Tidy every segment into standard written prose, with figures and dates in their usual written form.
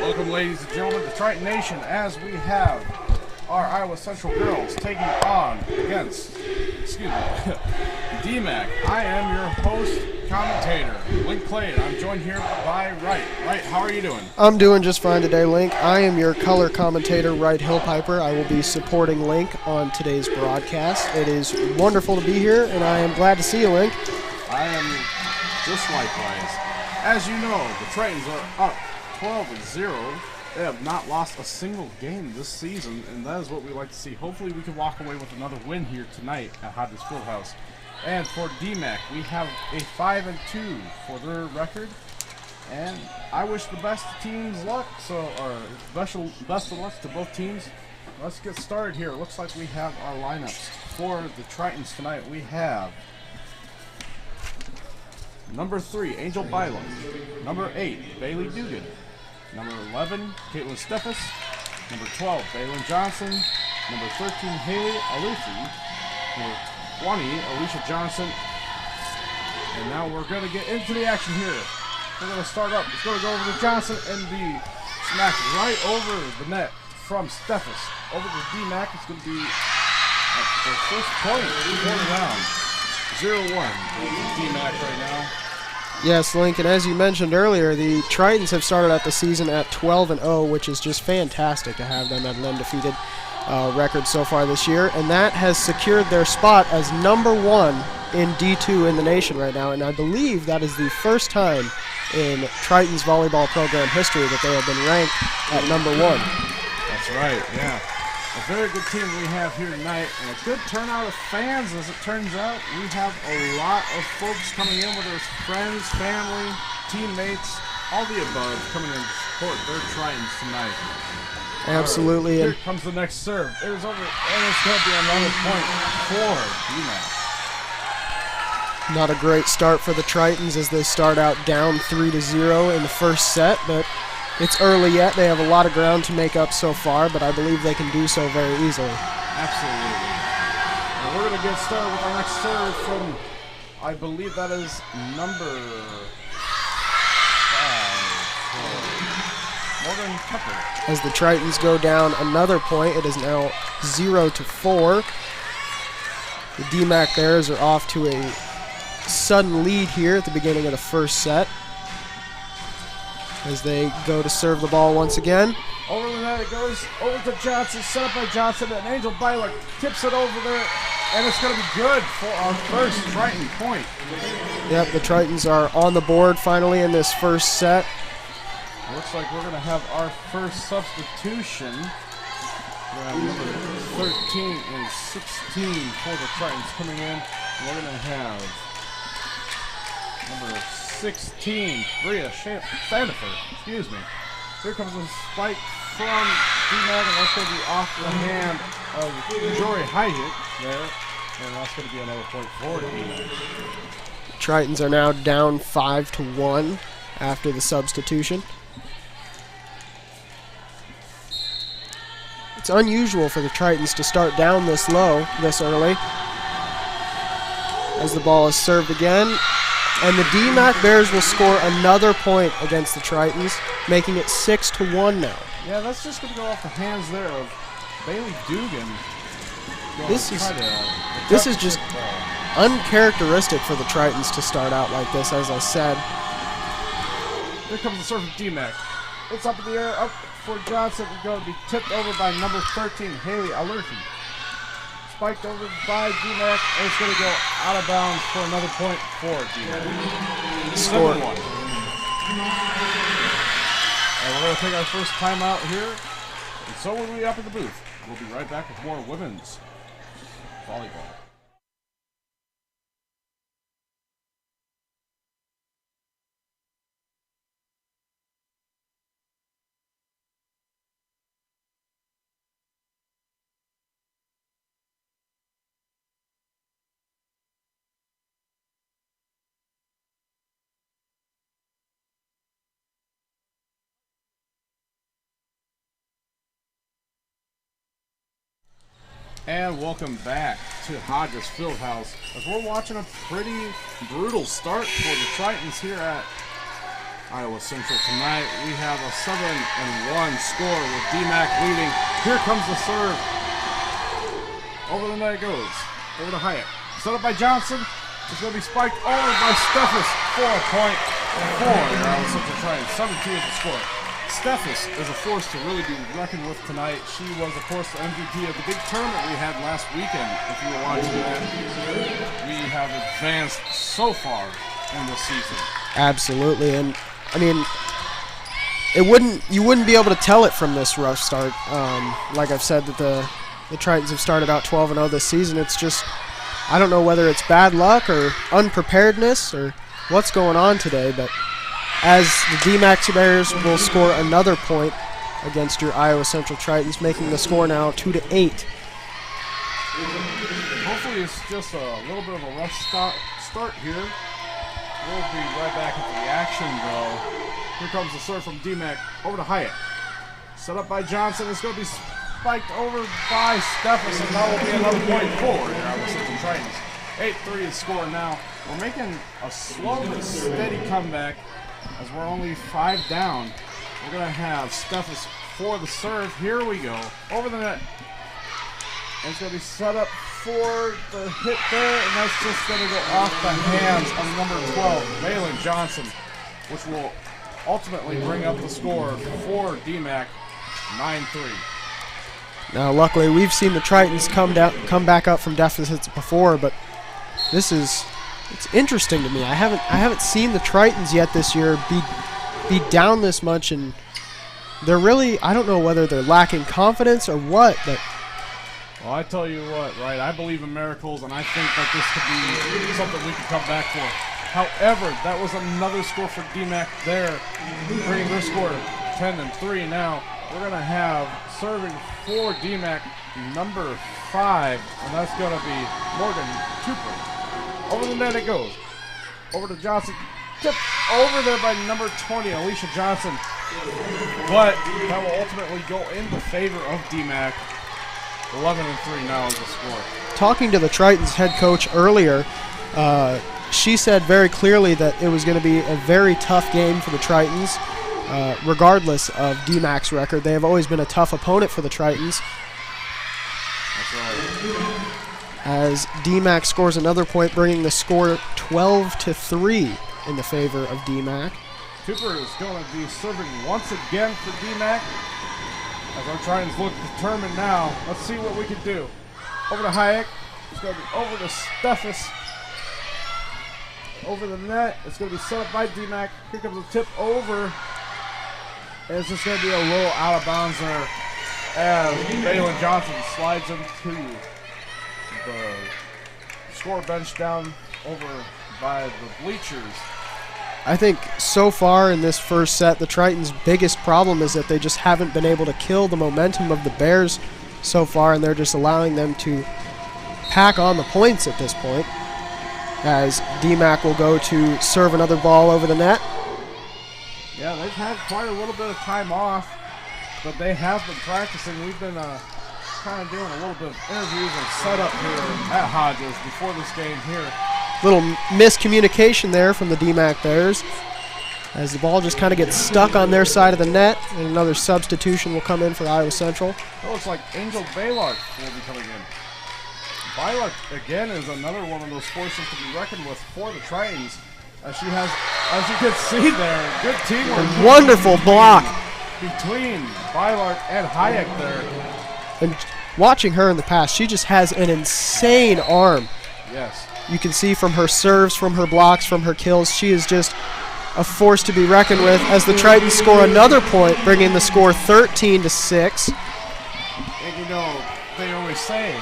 Welcome, ladies and gentlemen, to Triton Nation, as we have our Iowa Central girls taking on against, DMACC. I am your host, commentator, Link Clay, and I'm joined here by Wright. Wright, how are you doing? I'm doing just fine today, Link. I am your color commentator, Wright Hillpiper. I will be supporting Link on today's broadcast. It is wonderful to be here, and I am glad to see you, Link. I am just likewise. As you know, the Tritons are up 12-0. They have not lost a single game this season, and that is what we like to see. Hopefully we can walk away with another win here tonight at Hodges Fieldhouse. And for DMACC, we have a 5-2 for their record. And I wish the best teams luck, best of luck to both teams. Let's get started here. It looks like we have our lineups for the Tritons tonight. We have number 3, Angel Bylam. Number 8, Bailey Dugan. Number 11, Caitlin Steffes. Number 12, Bailyn Johnson. Number 13, Haley Aluthi. Number 20, Alicia Johnson. And now we're going to get into the action here. We're going to start up. It's going to go over to Johnson and be smacked right over the net from Steffes. Over to DMACC. It's going to be their first point for the round. 0-1 DMACC right now. Yes, Link, and as you mentioned earlier, the Tritons have started out the season at 12-0, which is just fantastic to have them at an undefeated record so far this year, and that has secured their spot as number 1 in D2 in the nation right now, and I believe that is the first time in Tritons volleyball program history that they have been ranked at number 1. That's right, yeah. A very good team we have here tonight, and a good turnout of fans, as it turns out. We have a lot of folks coming in, whether it's friends, family, teammates, all the above, coming in to support their Tritons tonight. Absolutely. Here comes the next serve. It is over, and it's going to be another point for DMACC. Not a great start for the Tritons as they start out down 3-0 in the first set, but it's early yet. They have a lot of ground to make up so far, but I believe they can do so very easily. Absolutely. And we're going to get started with our next serve from, I believe that is number 5, Morgan Pepper. As the Tritons go down another point, it is now 0-4. The DMACC Bears are off to a sudden lead here at the beginning of the first set, as they go to serve the ball once again. Over the net it goes, over to Johnson, set up by Johnson, and Angel Byler tips it over there, and it's going to be good for our first Triton point. Yep, the Tritons are on the board finally in this first set. Looks like we're going to have our first substitution. We're going to have number 13 and 16 for the Tritons coming in. We're going to have number 16, Bria Sandifer, excuse me. Here comes a spike from DMACC, and that's going to be off the hand of Jory Highhit there. And that's going to be another point for DMACC. Tritons are now down 5-1 after the substitution. It's unusual for the Tritons to start down this low, this early. As the ball is served again. And the DMACC Bears will score another point against the Tritons, making it 6-1 now. Yeah, that's just going to go off the hands there of Bailey Dugan. This is just uncharacteristic for the Tritons to start out like this, as I said. Here comes the serve of DMACC. It's up in the air, up for Johnson. It's going to be tipped over by number 13, Haley Aluthi. Spiked over by DMACC, and it's going to go out of bounds for another point for DMACC. Score. 7-1. And we're going to take our first timeout here, and so will we up at the booth. We'll be right back with more women's volleyball. And welcome back to Hodges Fieldhouse, as we're watching a pretty brutal start for the Tritons here at Iowa Central tonight. We have a 7-1 score with DMACC leading. Here comes the serve. Over the net it goes. Over to Hyatt. Set up by Johnson. It's going to be spiked over by Steffes for a point. For your Iowa Central Tritons. 7-2 is the score. Steffes is a force to really be reckoned with tonight. She was, of course, the MVP of the big tournament we had last weekend. If you were watching that, we have advanced so far in this season. Absolutely, and I mean, you wouldn't be able to tell it from this rough start. Like I've said, that the Tritons have started out 12-0 this season. It's just, I don't know whether it's bad luck or unpreparedness or what's going on today, but as the DMACC Bears will score another point against your Iowa Central Tritons, making the score now 2-8. Hopefully it's just a little bit of a rough start here. We'll be right back into the action, though. Here comes the serve from DMACC over to Hyatt. Set up by Johnson. It's going to be spiked over by Steffes, and that will be another point forward here on the Central Tritons. 8-3 is score now. We're making a slow but steady comeback as we're only 5 down. We're going to have Steffes for the serve. Here we go. Over the net. And it's going to be set up for the hit there, and that's just going to go off the hands of number 12, Valen Johnson, which will ultimately bring up the score for DMACC 9-3. Now, luckily, we've seen the Tritons come back up from deficits before, but it's interesting to me. I haven't seen the Tritons yet this year be down this much, and they're really, I don't know whether they're lacking confidence or what, but well, I tell you what, right, I believe in miracles, and I think that this could be something we can come back for. However, that was another score for DMACC there, bringing their score 10-3 now. We're going to have serving for DMACC number 5, and that's going to be Morgan Cooper. Over the net it goes. Over to Johnson. Tipped over there by number 20, Alicia Johnson. But that will ultimately go in the favor of DMACC. 11-3 now is the score. Talking to the Tritons head coach earlier, she said very clearly that it was going to be a very tough game for the Tritons, regardless of DMACC's record. They have always been a tough opponent for the Tritons. That's right. As DMACC scores another point, bringing the score 12-3 in the favor of DMACC. Cooper is going to be serving once again for DMACC. As our Tritons look determined now, let's see what we can do. Over to Hayek. It's going to be over to Steffes. Over the net. It's going to be set up by DMACC. Here comes a tip over. And it's just going to be a little out of bounds there as Valen Johnson slides into the score bench down over by the bleachers. I think so far in this first set, the Tritons' biggest problem is that they just haven't been able to kill the momentum of the Bears so far, and they're just allowing them to pack on the points at this point. As DMACC will go to serve another ball over the net. Yeah, they've had quite a little bit of time off, but they have been practicing. We've been kind of doing a little bit of interviews and setup here at Hodges before this game here. Little miscommunication there from the DMACC Bears as the ball just kind of gets stuck on their side of the net, and another substitution will come in for Iowa Central. It looks like Angel Baylard will be coming in. Baylard, again, is another one of those forces to be reckoned with for the Tritons. As she has, as you can see there, good teamwork. A wonderful block between Baylard and Hayek there. And watching her in the past, she just has an insane arm. Yes. You can see from her serves, from her blocks, from her kills, she is just a force to be reckoned with as the Tritons score another point, bringing the score 13-6. And you know, they always say,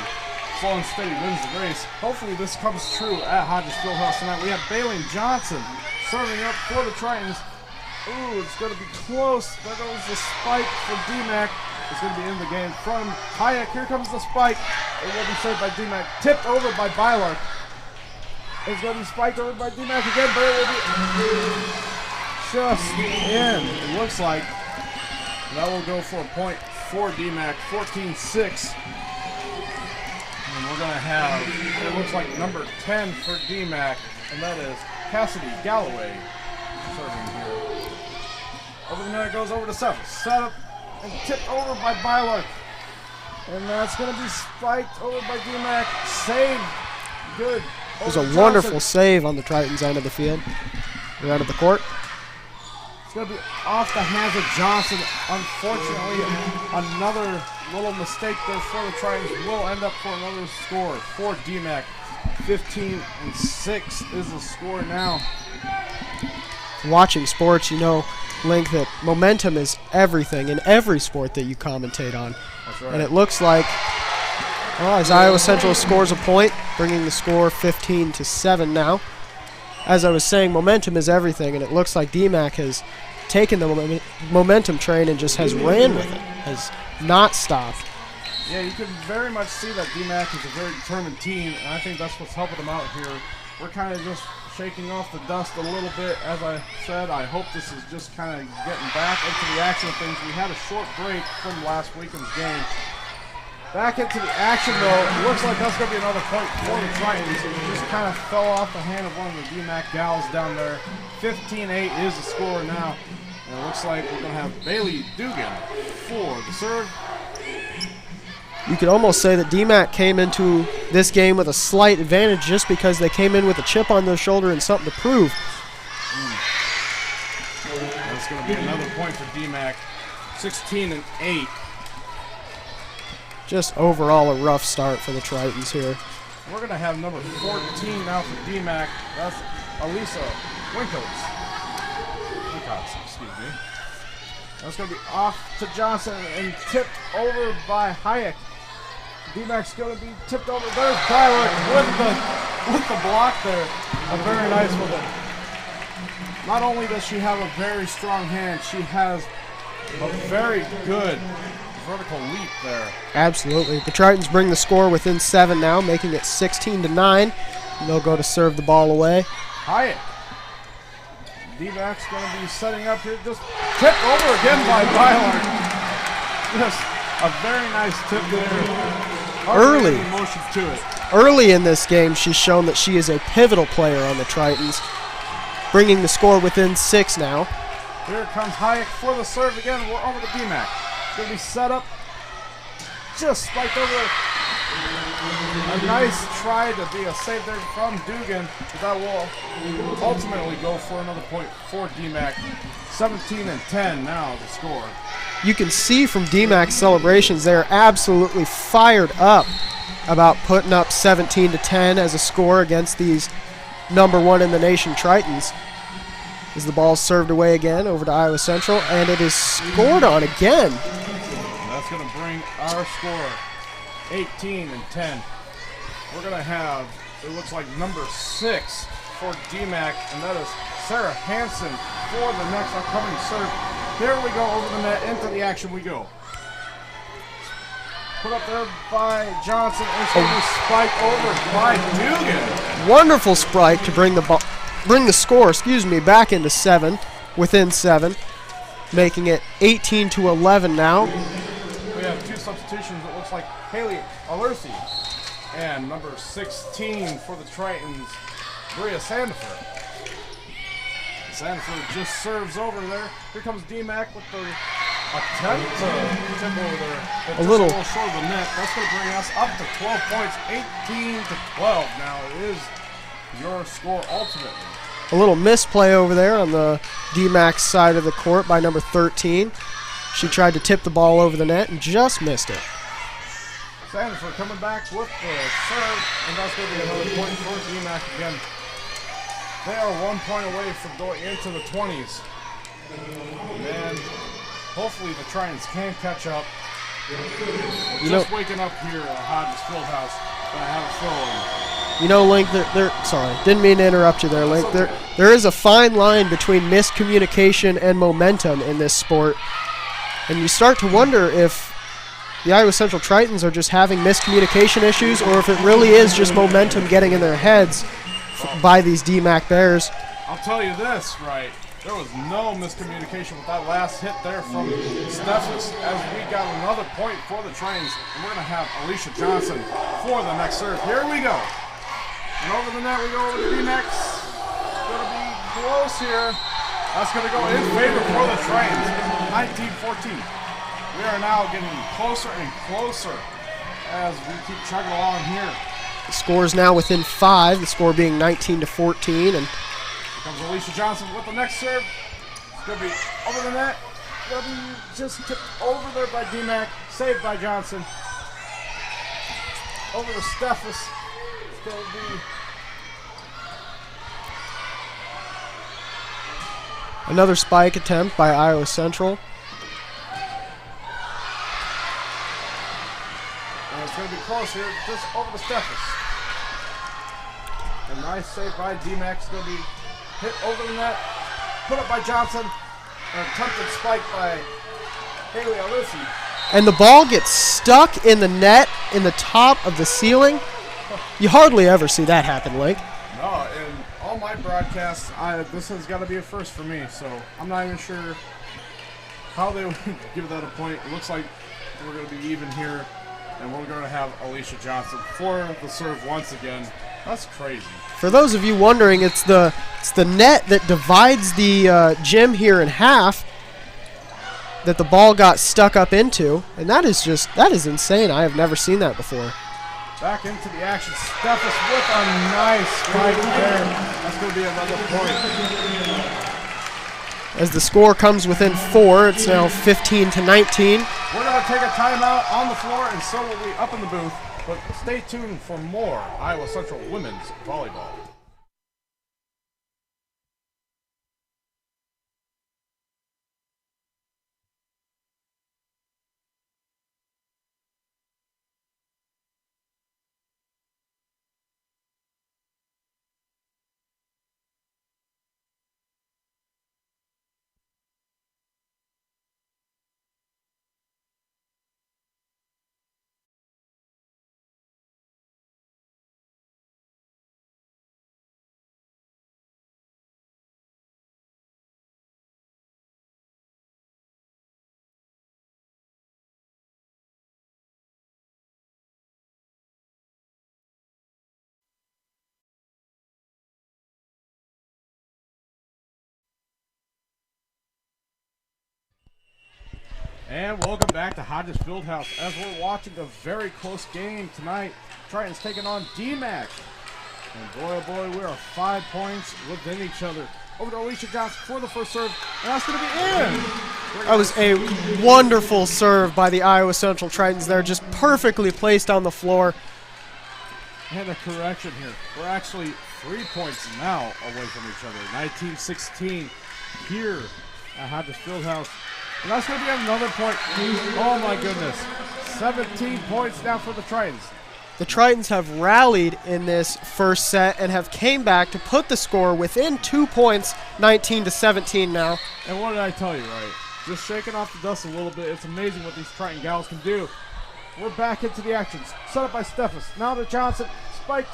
slow and steady wins the race. Hopefully this comes true at Hodges Fieldhouse tonight. We have Valen Johnson serving up for the Tritons. Ooh, it's going to be close. There goes the spike for DMACC. It's going to be in the game from Hayek. Here comes the spike. It will be saved by DMACC. Tipped over by Baylard. It's going to be spiked over by DMACC again, but it will be just in. It looks like that will go for a point for DMACC, 14-6. And we're going to have, it looks like number 10 for DMACC, and that is Cassidy Galloway serving here. Over the net it goes over to Steph. Set up and tipped over by Bylark. And that's going to be spiked over by DMACC. Save. Good. It was a wonderful save on the Tritons end of the field. They're out of the court. It's going to be off the hands of Johnson. Unfortunately, another little mistake there for the Tritons will end up for another score for DMACC. 15-6 is the score now. Watching sports, you know, Link, that momentum is everything in every sport that you commentate on. That's right. And it looks like, well, as Iowa Central scores a point, bringing the score 15-7 now. As I was saying, momentum is everything, and it looks like DMACC has taken the momentum train and just has ran with it, has not stopped. Yeah, you can very much see that DMACC is a very determined team, and I think that's what's helping them out here. We're kind of just shaking off the dust a little bit. As I said, I hope this is just kind of getting back into the action of things. We had a short break from last weekend's game. Back into the action, though. It looks like that's going to be another point for the Tritons. It just kind of fell off the hand of one of the DMACC gals down there. 15-8 is the score now. And it looks like we're going to have Bailey Dugan for the serve. You could almost say that DMACC came into this game with a slight advantage just because they came in with a chip on their shoulder and something to prove. That's going to be another point for DMACC. 16-8. Just overall a rough start for the Tritons here. We're going to have number 14 now for DMACC. That's Alicia Winkles. Excuse me. That's going to be off to Johnson and tipped over by Hayek. DMACC's going to be tipped over. There's Bylark with the block there. A very nice with it. Not only does she have a very strong hand, she has a very good vertical leap there. Absolutely. The Tritons bring the score within 7 now, making it 16-9. And they'll go to serve the ball away. Hyatt. DMACC's going to be setting up here. Just tipped over again by Bylark. Just a very nice tip there. Early in this game, she's shown that she is a pivotal player on the Tritons, bringing the score within 6 now. Here comes Hayek for the serve again. We're over to DMACC. Going to be set up. Just spiked over. A nice try to be a save there from Dugan. But that will ultimately go for another point for DMACC. 17-10 now the score. You can see from DMACC's celebrations, they're absolutely fired up about putting up 17-10 as a score against these #1 in the nation Tritons. As the ball's served away again over to Iowa Central, and it is scored on again. That's going to bring our score 18-10. We're going to have, it looks like number 6 for DMACC, and that is Sarah Hansen for the next upcoming serve. Here we go over the net, into the action we go. Put up there by Johnson, and it's going to be spiked over by Dugan. Wonderful spike to bring the score, back into 7, within 7, making it 18-11 now. We have 2 substitutions. It looks like Haley Alersi and number 16 for the Tritons, Bria Sandifer. Sanford just serves over there. Here comes DMACC with the attempt to tip over there. But a little short of the net. That's going to bring us up to 12 points, 18-12. Now it is your score ultimately. A little misplay over there on the DMACC side of the court by number 13. She tried to tip the ball over the net and just missed it. Sanford coming back with the serve, and that's going to be another point for DMACC again. They are 1 point away from going into the 20s. And hopefully the Tritons can catch up. We're just waking up here at Hodges Fieldhouse, but I have a feeling. You know, Link, sorry, didn't mean to interrupt you there, Link. There is a fine line between miscommunication and momentum in this sport. And you start to wonder if the Iowa Central Tritons are just having miscommunication issues or if it really is just momentum getting in their heads by these DMACC Bears. I'll tell you this, right? There was no miscommunication with that last hit there from Steffens as we got another point for the Tritons. And we're going to have Alicia Johnson for the next serve. Here we go. And over the net we go over to DMACC. It's going to be close here That's going to go in favor for the Tritons. 19-14. We are now getting closer and closer as we keep chugging along here. The score is now within 5, the score being 19-14. And here comes Alicia Johnson with the next serve. It's going to be over the net. Going to be just tipped over there by DMACC. Saved by Johnson. Over to Steffes. It's going to be another spike attempt by Iowa Central. And it's going to be close here, just over to Steffes. A nice save by DMACC. It's going to be hit over the net, put up by Johnson. An attempted spike by Kylie Welch. And the ball gets stuck in the net in the top of the ceiling. You hardly ever see that happen, Link. No, in all my broadcasts, this has got to be a first for me, so I'm not even sure how they would give that a point. It looks like we're going to be even here, and we're going to have Alicia Johnson for the serve once again. That's crazy. For those of you wondering, it's the net that divides the gym here in half that the ball got stuck up into, and that is insane. I have never seen that before. Back into the action. Steffes with a nice spike there. That's going to be another point. As the score comes within 4, it's now 15-19. We're going to take a timeout on the floor, and so will we up in the booth. But stay tuned for more Iowa Central women's volleyball. And welcome back to Hodges Fieldhouse as we're watching a very close game tonight. Tritons taking on DMACC. And boy, oh boy, we are 5 points within each other. Over to Alicia Johnson for the first serve, and that's going to be in. That was a wonderful serve by the Iowa Central Tritons there, just perfectly placed on the floor. And a correction here. We're actually 3 points now away from each other. 19-16 here at Hodges Fieldhouse. And that's going to be another point. Oh my goodness. 17 points now for the Tritons. The Tritons have rallied in this first set and have came back to put the score within 2 points, 19-17 now. And what did I tell you, right? Just shaking off the dust a little bit. It's amazing what these Triton gals can do. We're back into the action. Set up by Steffes. Now to Johnson. Spike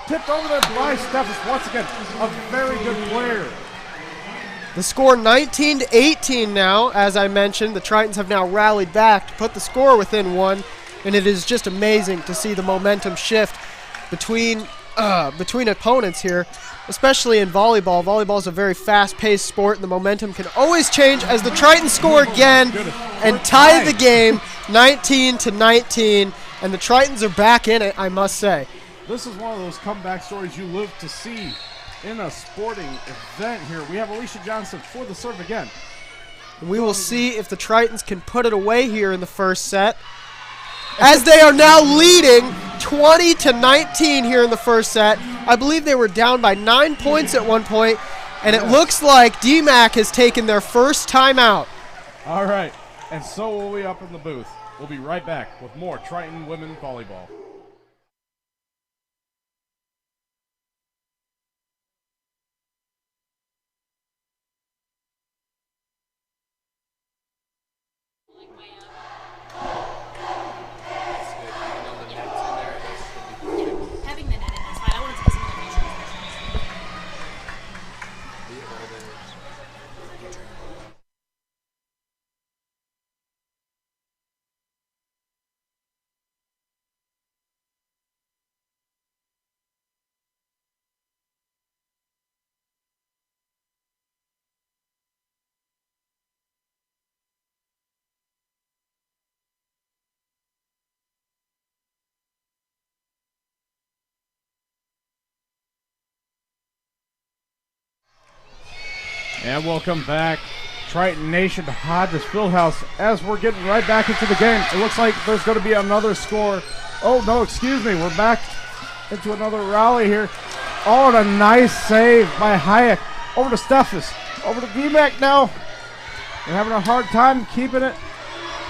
tipped over there by Steffes once again. A very good player. The score 19-18 now. As I mentioned, the Tritons have now rallied back to put the score within 1. And it is just amazing to see the momentum shift between opponents here, especially in volleyball. Volleyball is a very fast-paced sport, and the momentum can always change as the Tritons score again and tie the game 19-19, and the Tritons are back in it, I must say. This is one of those comeback stories you live to see in a sporting event here. We have Alicia Johnson for the serve again. And we will see if the Tritons can put it away here in the first set, as they are now leading 20-19 here in the first set. I believe they were down by 9 points at one point, and it looks like DMACC has taken their first timeout. All right, and so will we up in the booth. We'll be right back with more Triton Women Volleyball. And welcome back, Triton Nation, to Hodges Fieldhouse, as we're getting right back into the game. It looks like there's going to be another score. Oh, no, excuse me. We're back into another rally here. Oh, and a nice save by Hayek. Over to Steffes. Over to DMACC now. They're having a hard time keeping it.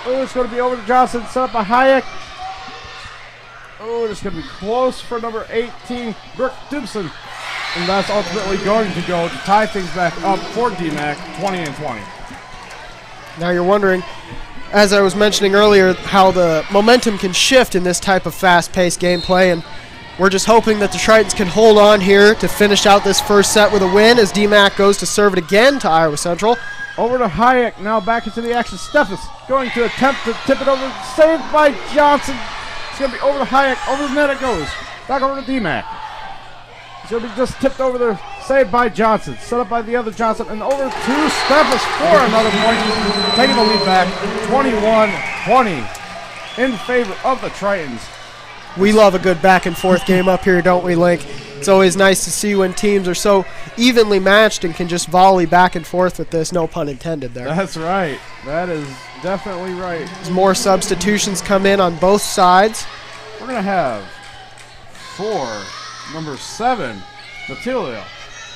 Oh, it's going to be over to Johnson. Set up by Hayek. Oh, it's going to be close for number 18, Brooke Dubson. And that's ultimately going to go to tie things back up for DMACC, 20-20. Now you're wondering, as I was mentioning earlier, how the momentum can shift in this type of fast-paced gameplay, and we're just hoping that the Tritons can hold on here to finish out this first set with a win as DMACC goes to serve it again to Iowa Central. Over to Hayek, now back into the action. Steffes going to attempt to tip it over, saved by Johnson. It's going to be over to Hayek, over the net it goes. Back over to DMACC. It's going to be just tipped over there, saved by Johnson. Set up by the other Johnson, and over to Steffes for another point. Taking the lead back, 21-20 in favor of the Tritons. We love a good back-and-forth game up here, don't we, Link? It's always nice to see when teams are so evenly matched and can just volley back and forth with this, no pun intended there. That's right. That is definitely right. As more substitutions come in on both sides. We're going to have for number 7, Natalia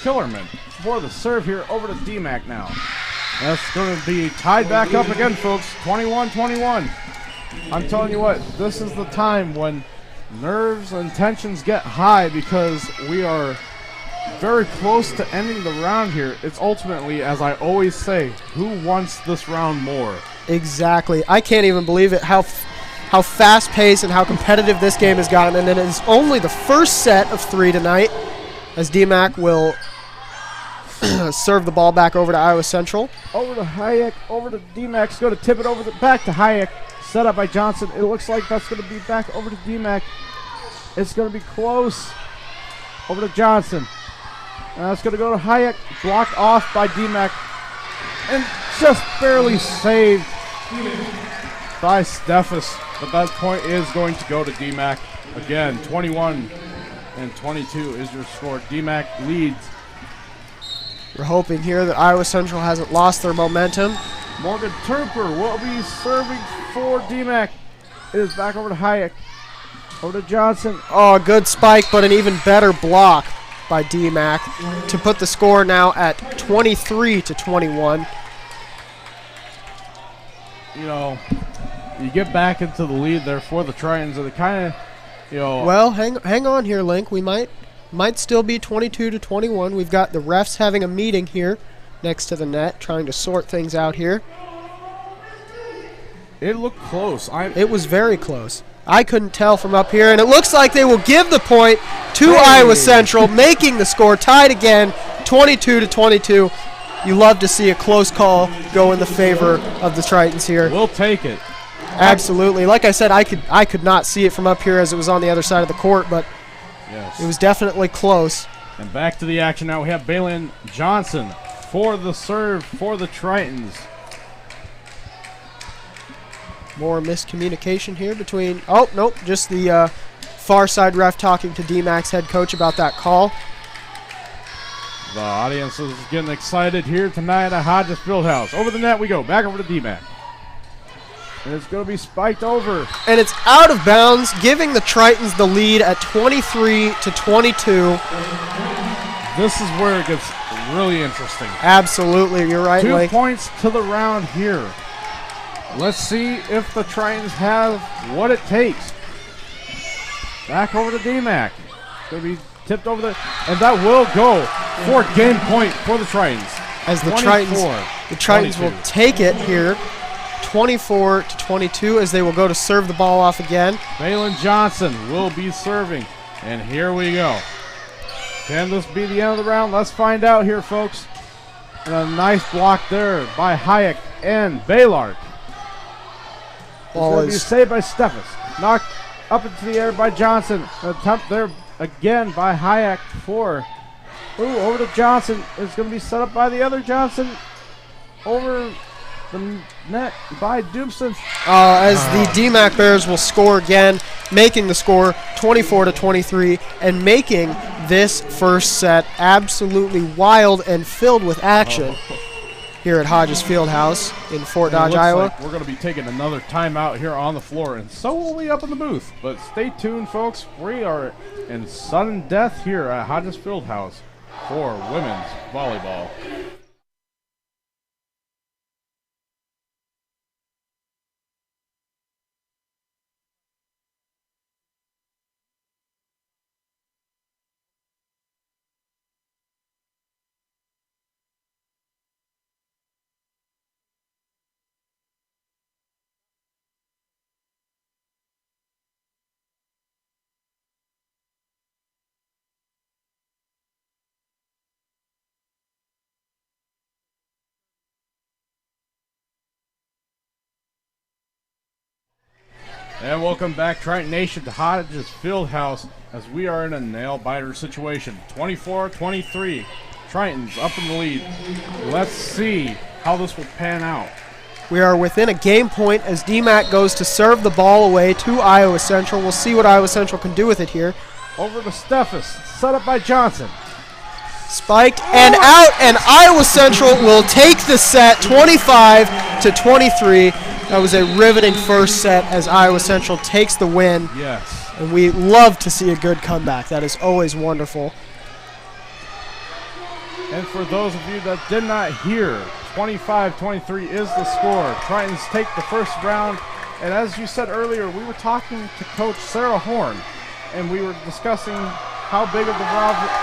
Killerman, for the serve here over to DMACC now. That's going to be tied back up again, folks, 21-21. I'm telling you what, this is the time when nerves and tensions get high because we are very close to ending the round here. It's ultimately, as I always say, who wants this round more? Exactly. I can't even believe it, how fast-paced and how competitive this game has gotten. And it is only the first set of 3 tonight as DMACC will serve the ball back over to Iowa Central. Over to Hayek, over to DMACC. It's going to tip it over back to Hayek. Set up by Johnson. It looks like that's going to be back over to DMACC. It's going to be close. Over to Johnson. It's going to go to Hayek. Blocked off by DMACC. And just barely saved by Steffes. But that point is going to go to DMACC. Again, 21-22 is your score. DMACC leads. We're hoping here that Iowa Central hasn't lost their momentum. Morgan Turper will be serving for DMACC. It is back over to Hayek. Over to Johnson. Oh, a good spike, but an even better block by DMACC to put the score now at 23-21. You know, you get back into the lead there for the Tritons, and it kind of, you know. Well, hang on here, Link. We might still be 22-21. We've got the refs having a meeting here next to the net, trying to sort things out here. It looked close. It was very close. I couldn't tell from up here, and it looks like they will give the point to Iowa Central, making the score tied again, 22-22. You love to see a close call go in the favor of the Tritons here. We'll take it. Absolutely. Like I said, I could not see it from up here as it was on the other side of the court, but yes, it was definitely close. And back to the action now. We have Bailyn Johnson for the serve for the Tritons. More miscommunication here between, oh, nope, just the far side ref talking to DMACC's head coach about that call. The audience is getting excited here tonight at Hodges Fieldhouse. Over the net we go, back over to DMACC. And it's going to be spiked over. And it's out of bounds, giving the Tritons the lead at 23-22. This is where it gets really interesting. Absolutely, you're right, 2 Link. points to the round here. Let's see if the Tritons have what it takes. Back over to DMACC. It's going to be tipped over there, and that will go for game point for the Tritons. As the Tritons will take it here, 24-22, as they will go to serve the ball off again. Bailyn Johnson will be serving, and here we go. Can this be the end of the round? Let's find out here, folks. And a nice block there by Hayek and Baylard. Ball is saved by Steffes. Knocked up into the air by Johnson. An attempt there again by Hayek for. Over to Johnson. It's going to be set up by the other Johnson. Over the net by Doomson. As the DMACC Bears will score again, making the score 24-23 and making this first set absolutely wild and filled with action here at Hodges Fieldhouse in Fort Dodge, Iowa. Like we're going to be taking another timeout here on the floor, and so will we up in the booth. But stay tuned, folks. We are in sudden death here at Hodges Fieldhouse for women's volleyball. And welcome back, Triton Nation, to Hodges Fieldhouse as we are in a nail-biter situation. 24-23, Tritons up in the lead. Let's see how this will pan out. We are within a game point as DMACC goes to serve the ball away to Iowa Central. We'll see what Iowa Central can do with it here. Over to Steffes, set up by Johnson. Spiked and out, and Iowa Central will take the set 25-23. That was a riveting first set as Iowa Central takes the win. Yes. And we love to see a good comeback. That is always wonderful. And for those of you that did not hear, 25-23 is the score. Tritons take the first round. And as you said earlier, we were talking to Coach Sarah Horn, and we were discussing how big of the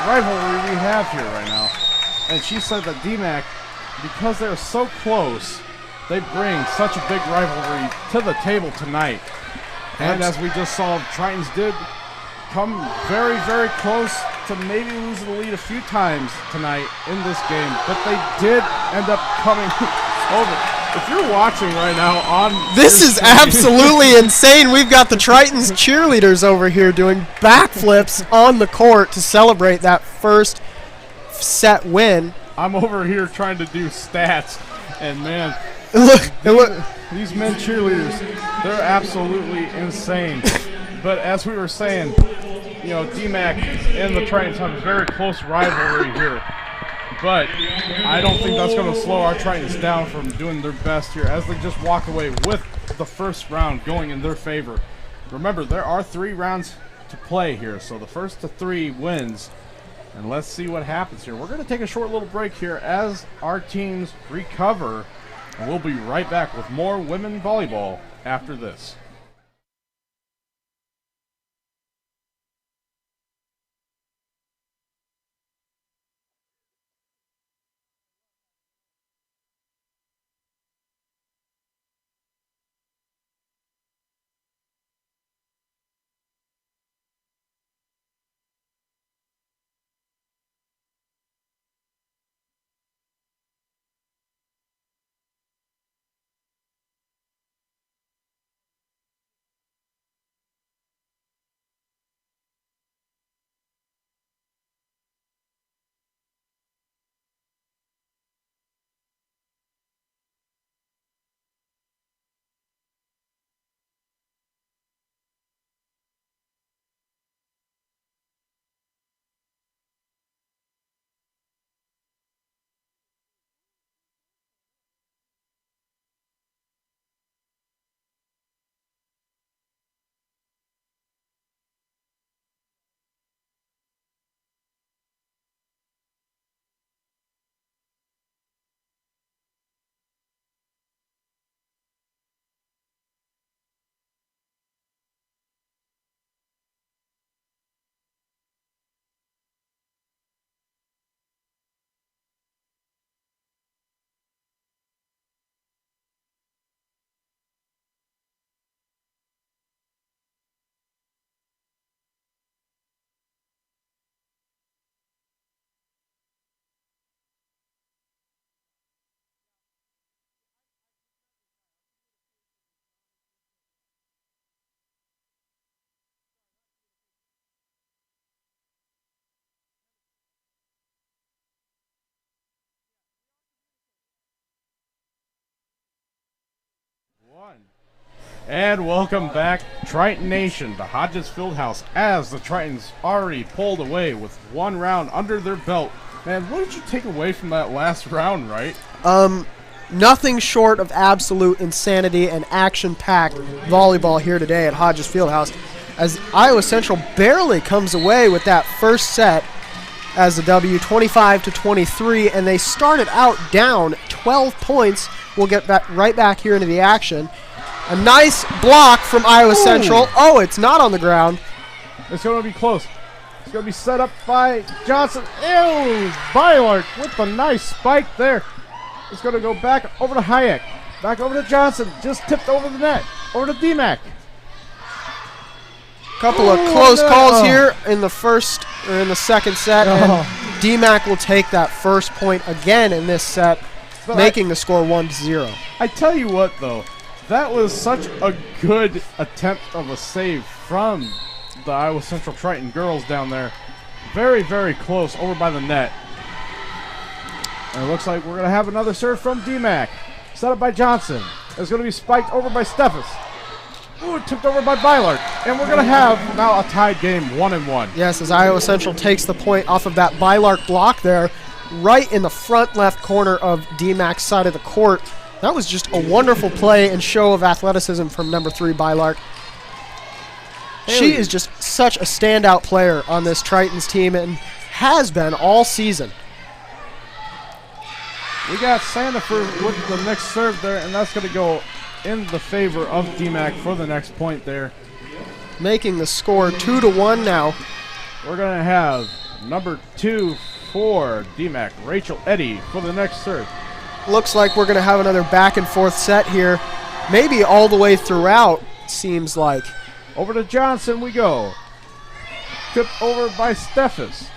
rivalry we have here right now. And she said that DMACC, because they're so close, they bring such a big rivalry to the table tonight. And as we just saw, Tritons did come very, very close to maybe losing the lead a few times tonight in this game, but they did end up coming over. If you're watching right now on this is absolutely insane. We've got the Tritons cheerleaders over here doing backflips on the court to celebrate that first set win. I'm over here trying to do stats, and man, look, these men cheerleaders, they're absolutely insane. But as we were saying, you know, DMACC and the Tritons have a very close rivalry here. But I don't think that's going to slow our Tritons down from doing their best here as they just walk away with the first round going in their favor. Remember, there are 3 rounds to play here, so the first to 3 wins. And let's see what happens here. We're going to take a short little break here as our teams recover. And we'll be right back with more women volleyball after this. And welcome back, Triton Nation, to Hodges Fieldhouse, as the Tritons already pulled away with 1 round under their belt. Man, what did you take away from that last round, right? Nothing short of absolute insanity and action-packed volleyball here today at Hodges Fieldhouse, as Iowa Central barely comes away with that first set as a W, 25-23, and they started out down 12 points. We'll get right back here into the action. A nice block from Iowa Central. Oh, it's not on the ground. It's going to be close. It's going to be set up by Johnson. Ew! Bylark with the nice spike there. It's going to go back over to Hayek. Back over to Johnson. Just tipped over the net. Over to DMACC. Couple of close calls here in the first or in the second set. And DMACC will take that first point again in this set, making the score 1-0. I tell you what, though. That was such a good attempt of a save from the Iowa Central Triton girls down there. Very, very close over by the net. And it looks like we're going to have another serve from DMACC. Set up by Johnson. It's going to be spiked over by Steffes. Ooh, tipped over by Bylark. And we're going to have now a tied game, 1-1. Yes, as Iowa Central takes the point off of that Bylark block there, right in the front left corner of DMACC's side of the court. That was just a wonderful play and show of athleticism from number 3, Bylark. She is just such a standout player on this Tritons team and has been all season. We got Sandiford with the next serve there, and that's going to go in the favor of DMACC for the next point there. Making the score 2-1 now. We're going to have number 2 for DMACC, Rachel Eddy, for the next serve. Looks like we're going to have another back and forth set here. Maybe all the way throughout, seems like. Over to Johnson we go. Tipped over by Steffes.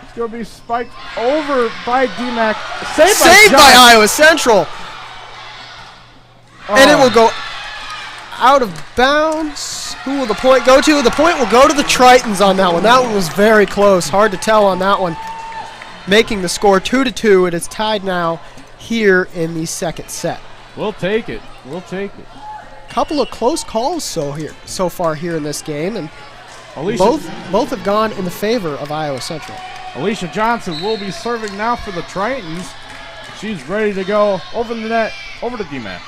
It's going to be spiked over by DMACC. Saved by Iowa Central. And it will go out of bounds. Who will the point go to? The point will go to the Tritons on that one. That one was very close. Hard to tell on that one. Making the score 2-2. It is tied now here in the second set. We'll take it. We'll take it. Couple of close calls so far here in this game, and both have gone in the favor of Iowa Central. Alicia Johnson will be serving now for the Tritons. She's ready to go over the net, over to DMACC.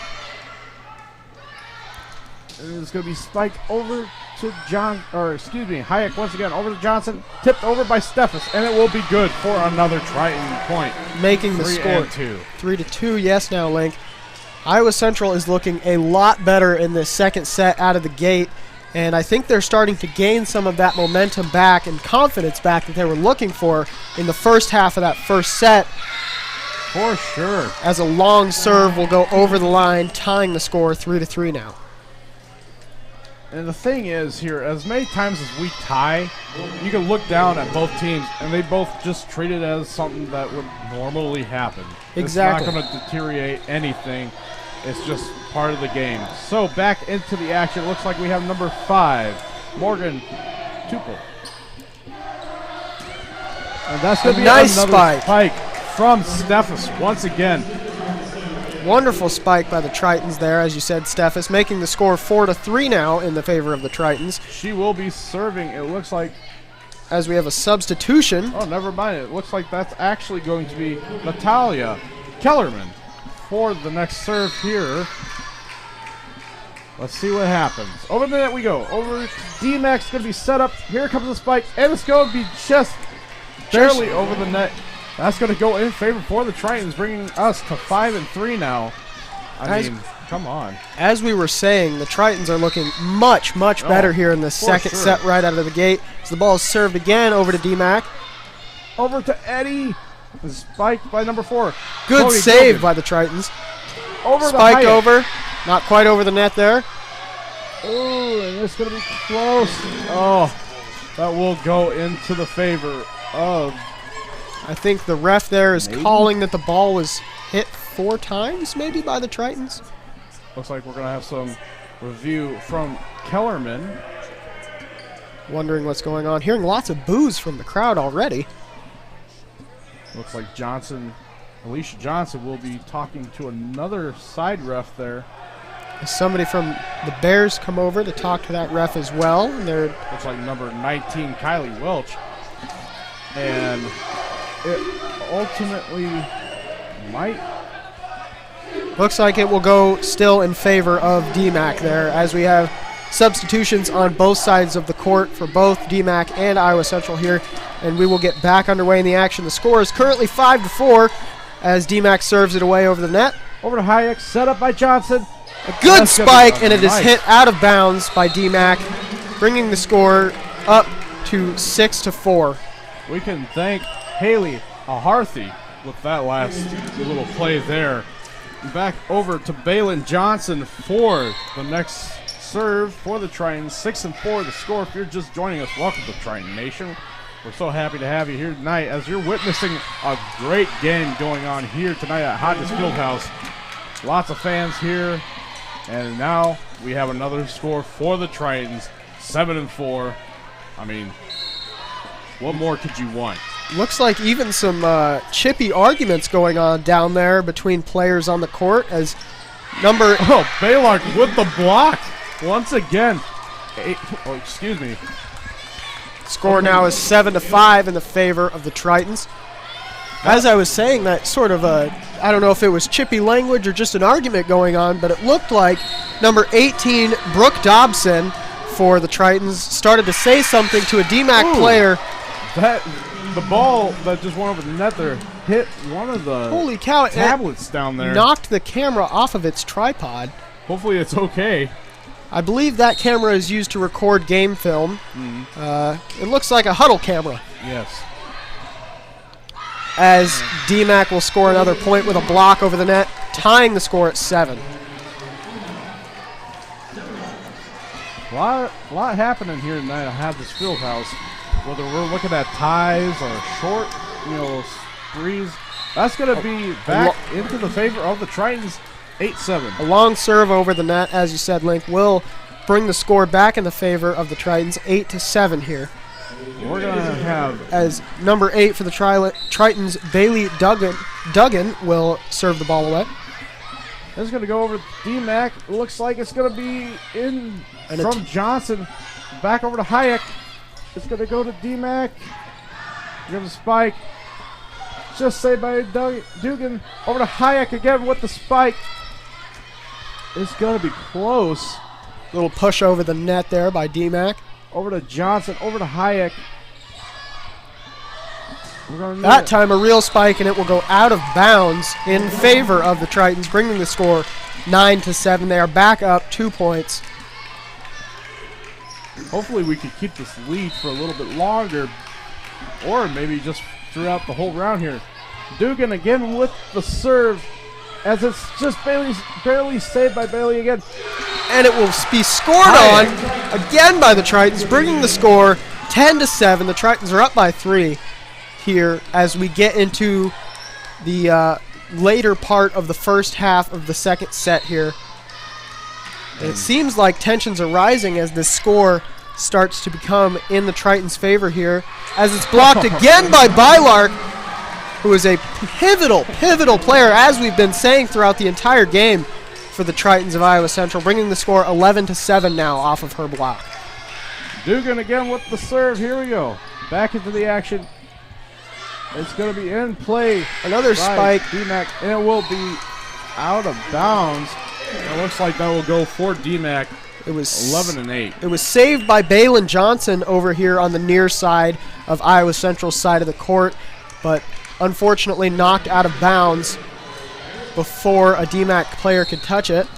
It's going to be spiked over to Hayek once again over to Johnson, tipped over by Steffes, and it will be good for another Triton point. Making the score 3-2. Yes, now Link. Iowa Central is looking a lot better in this second set out of the gate, and I think they're starting to gain some of that momentum back and confidence back that they were looking for in the first half of that first set. For sure. As a long serve will go over the line, tying the score 3-3 now. And the thing is here, as many times as we tie, you can look down at both teams, and they both just treat it as something that would normally happen. Exactly. It's not going to deteriorate anything. It's just part of the game. So back into the action. It looks like we have number 5, Morgan Tupel. And that's going to be nice another spike from Steffes once again. Wonderful spike by the Tritons there, as you said, Steffes, making the score 4-3 now in the favor of the Tritons. She will be serving, it looks like. As we have a substitution. Oh, never mind. It looks like that's actually going to be Natalia Kellerman for the next serve here. Let's see what happens. Over the net we go. Over DMACC's going to be set up. Here comes the spike, and it's going to be just barely over the net. That's going to go in favor for the Tritons, bringing us to 5-3 now. I mean, come on. As we were saying, the Tritons are looking much better here in the second set right out of the gate. So the ball is served again over to DMACC. Over to Eddy. Spiked by number 4. Good save by the Tritons. Spiked over. Not quite over the net there. Oh, and it's going to be close. Oh, that will go into the favor of... I think the ref there is calling that the ball was hit 4 times, maybe, by the Tritons. Looks like we're going to have some review from Kellerman. Wondering what's going on. Hearing lots of boos from the crowd already. Looks like Alicia Johnson will be talking to another side ref there. Somebody from the Bears come over to talk to that ref as well. Looks like number 19, Kylie Welch. And it ultimately might. Looks like it will go still in favor of DMACC there, as we have substitutions on both sides of the court for both DMACC and Iowa Central here. And we will get back underway in the action. The score is currently 5-4 as DMACC serves it away over the net. Over to Hayek, set up by Johnson. A good spike, and it is hit out of bounds by DMACC, bringing the score up to 6-4. We can thank Haley Aharthy with that last little play there. Back over to Balin Johnson for the next serve for the Tritons. 6-4 the score. If you're just joining us, welcome to Triton Nation. We're so happy to have you here tonight as you're witnessing a great game going on here tonight at Hodges Fieldhouse. Lots of fans here. And now we have another score for the Tritons, 7-4. I mean, what more could you want? Looks like even some chippy arguments going on down there between players on the court as number... Oh, Baylark with the block once again. Excuse me. Score now is 7-5 in the favor of the Tritons. As I was saying, that sort of I don't know if it was chippy language or just an argument going on, but it looked like number 18, Brooke Dobson, for the Tritons, started to say something to a DMACC player. The ball that just went over the net there hit one of the holy cow, tablets down there. Knocked the camera off of its tripod. Hopefully it's okay. I believe that camera is used to record game film. It looks like a huddle camera. Yes. As DMACC will score another point with a block over the net, tying the score at 7. A lot happening here tonight at Hodges Fieldhouse. Whether we're looking at ties or short, sprees, that's going to be back into the favor of the Tritons, 8-7. A long serve over the net, as you said, Link, will bring the score back in the favor of the Tritons, 8-7 here. We're going to have... As number 8 for the Tritons, Bailey Duggan will serve the ball away. This is going to go over to DMACC. Looks like it's going to be in from Johnson. Back over to Hayek. It's going to go to DMACC. We're going to spike. Just saved by Dugan. Over to Hayek again with the spike. It's going to be close. Little push over the net there by DMACC. Over to Johnson. Over to Hayek. That time a real spike, and it will go out of bounds in favor of the Tritons, bringing the score 9-7. They are back up 2 points. Hopefully we can keep this lead for a little bit longer, or maybe just throughout the whole round here. Dugan again with the serve, as it's just barely saved by Bailey again. And it will be scored on again by the Tritons, bringing the score 10-7. The Tritons are up by 3 here as we get into the later part of the first half of the second set here. And it seems like tensions are rising as this score starts to become in the Tritons' favor here, as it's blocked again by Bylark, who is a pivotal player, as we've been saying throughout the entire game for the Tritons of Iowa Central, bringing the score 11-7 now off of her block. Dugan again with the serve. Here we go. Back into the action. It's going to be in play. Another spike. DMACC, and it will be out of bounds. It looks like that will go for DMACC. It was 11-8. It was saved by Balin Johnson over here on the near side of Iowa Central's side of the court, but unfortunately knocked out of bounds before a DMACC player could touch it.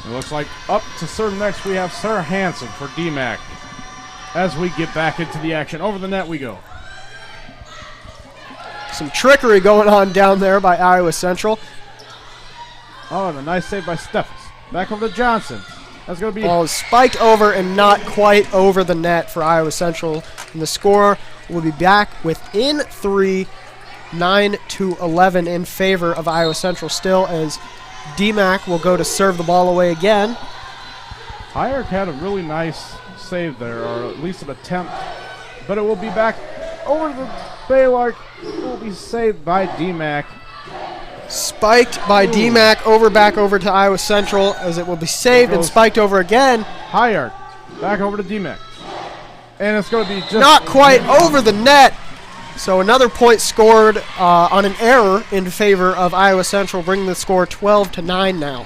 It looks like up to serve next we have Sarah Hansen for DMACC. As we get back into the action, over the net we go. Some trickery going on down there by Iowa Central. Oh, and a nice save by Steffes. Back over to Johnson. That's going to be... Ball is spiked over and not quite over the net for Iowa Central. And the score will be back within 3, 9-11 in favor of Iowa Central still, as DMACC will go to serve the ball away again. Hayek had a really nice save there, or at least an attempt. But it will be back over to the Baylark. It will be saved by DMACC. Spiked by DMACC back over to Iowa Central as it will be saved and spiked over again. High arc. Back over to DMACC. And it's going to be just... Not quite over the net. So another point scored on an error in favor of Iowa Central, bringing the score 12-9 now.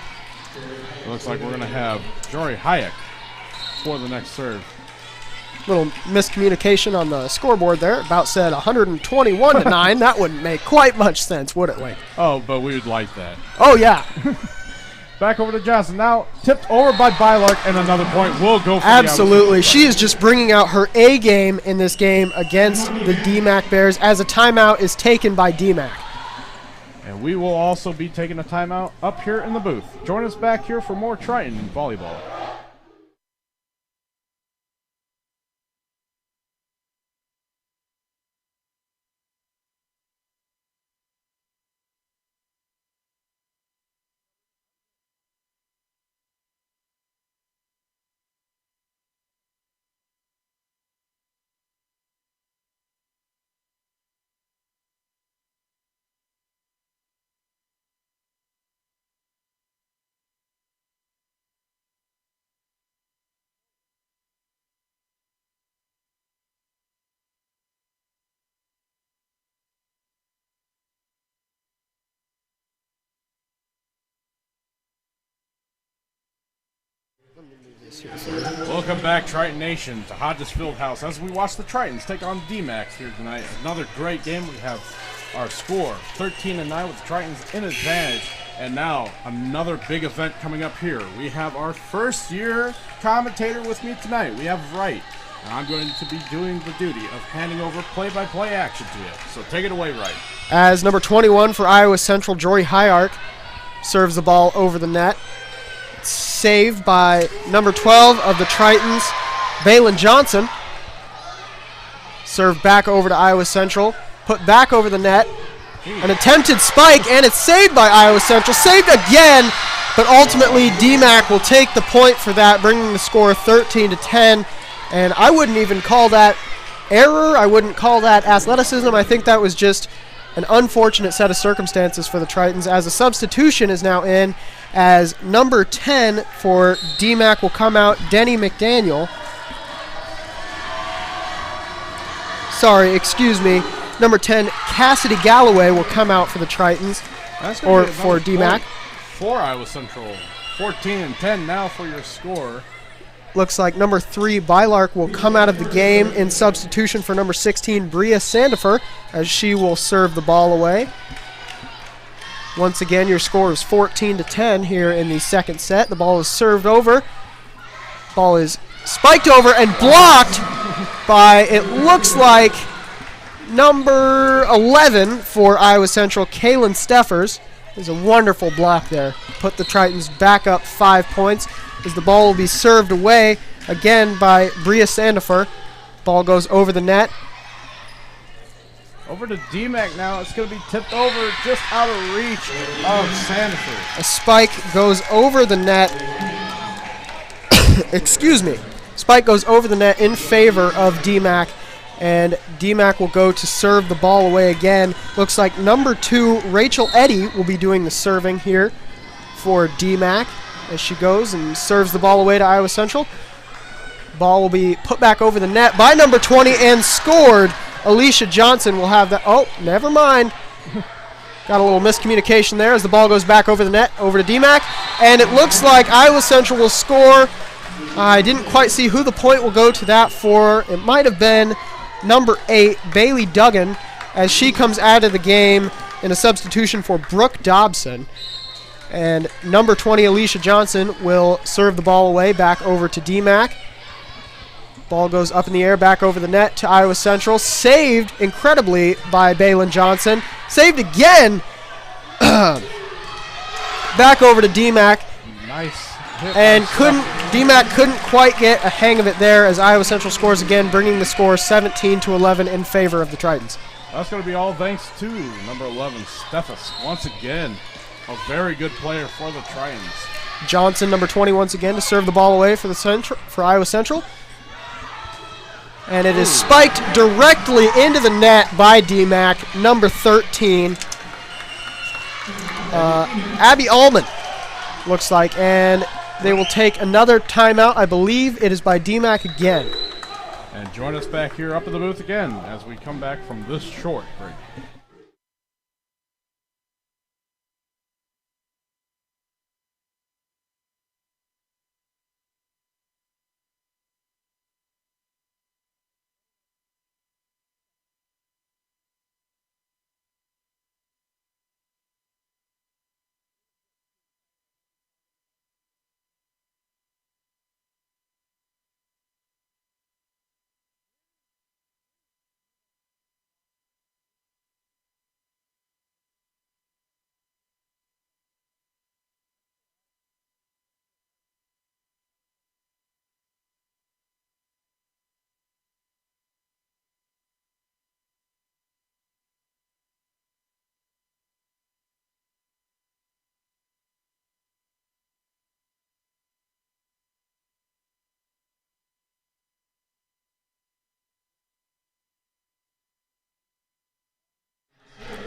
It looks like we're going to have Jory Hayek for the next serve. Little miscommunication on the scoreboard there. About said 121-9. That wouldn't make quite much sense, would it, Wayne? Oh, but we would like that. Oh, yeah. Back over to Johnson. Now tipped over by Bylark, and another point will go for Absolutely. She is just bringing out her A game in this game against the DMACC Bears as a timeout is taken by DMACC. And we will also be taking a timeout up here in the booth. Join us back here for more Triton volleyball. Welcome back, Triton Nation, to Hodges Fieldhouse as we watch the Tritons take on DMACC here tonight. Another great game. We have our score 13-9 with the Tritons in advantage. And now another big event coming up here. We have our first year commentator with me tonight. We have Wright. And I'm going to be doing the duty of handing over play-by-play action to you. So take it away, Wright. As number 21 for Iowa Central, Jory Hayark, serves the ball over the net. Saved by number 12 of the Tritons, Balin Johnson. Served back over to Iowa Central. Put back over the net. An attempted spike, and it's saved by Iowa Central. Saved again, but ultimately DMACC will take the point for that, bringing the score 13-10. And I wouldn't even call that error. I wouldn't call that athleticism. I think that was just an unfortunate set of circumstances for the Tritons, as a substitution is now in, as number 10 for DMACC will come out, Denny McDaniel. Sorry, excuse me. Number 10, Cassidy Galloway will come out for the Tritons, or for DMACC. For Iowa Central, 14-10 now for your score. Looks like number 3, Bylark, will come out of the game in substitution for number 16, Bria Sandifer, as she will serve the ball away. Once again, your score is 14-10 here in the second set. The ball is served over. Ball is spiked over and blocked by, it looks like, number 11 for Iowa Central, Kaylin Steffers. There's a wonderful block there. Put the Tritons back up 5 points as the ball will be served away again by Bria Sandifer. Ball goes over the net. Over to DMACC now. It's going to be tipped over just out of reach of Sandifer. A spike goes over the net. Excuse me. Spike goes over the net in favor of DMACC, and DMACC will go to serve the ball away again. Looks like number 2, Rachel Eddy, will be doing the serving here for DMACC as she goes and serves the ball away to Iowa Central. Ball will be put back over the net by number 20 and scored. Alicia Johnson will have that. Oh, never mind. Got a little miscommunication there as the ball goes back over the net, over to DMACC. And it looks like Iowa Central will score. I didn't quite see who the point will go to that for. It might have been number 8, Bailey Duggan, as she comes out of the game in a substitution for Brooke Dobson. And number 20, Alicia Johnson, will serve the ball away back over to DMACC. Ball goes up in the air, back over the net to Iowa Central. Saved incredibly by Balin Johnson. Saved again. Back over to DMACC. Nice. And DMACC couldn't quite get a hang of it there as Iowa Central scores again, bringing the score 17-11 in favor of the Tritons. That's going to be all thanks to number 11, Steffes. Once again, a very good player for the Tritons. Johnson, number 20, once again to serve the ball away for Iowa Central. And it is spiked directly into the net by DMACC, number 13. Abby Allman, looks like. And they will take another timeout. I believe it is by DMACC again. And join us back here up in the booth again as we come back from this short break.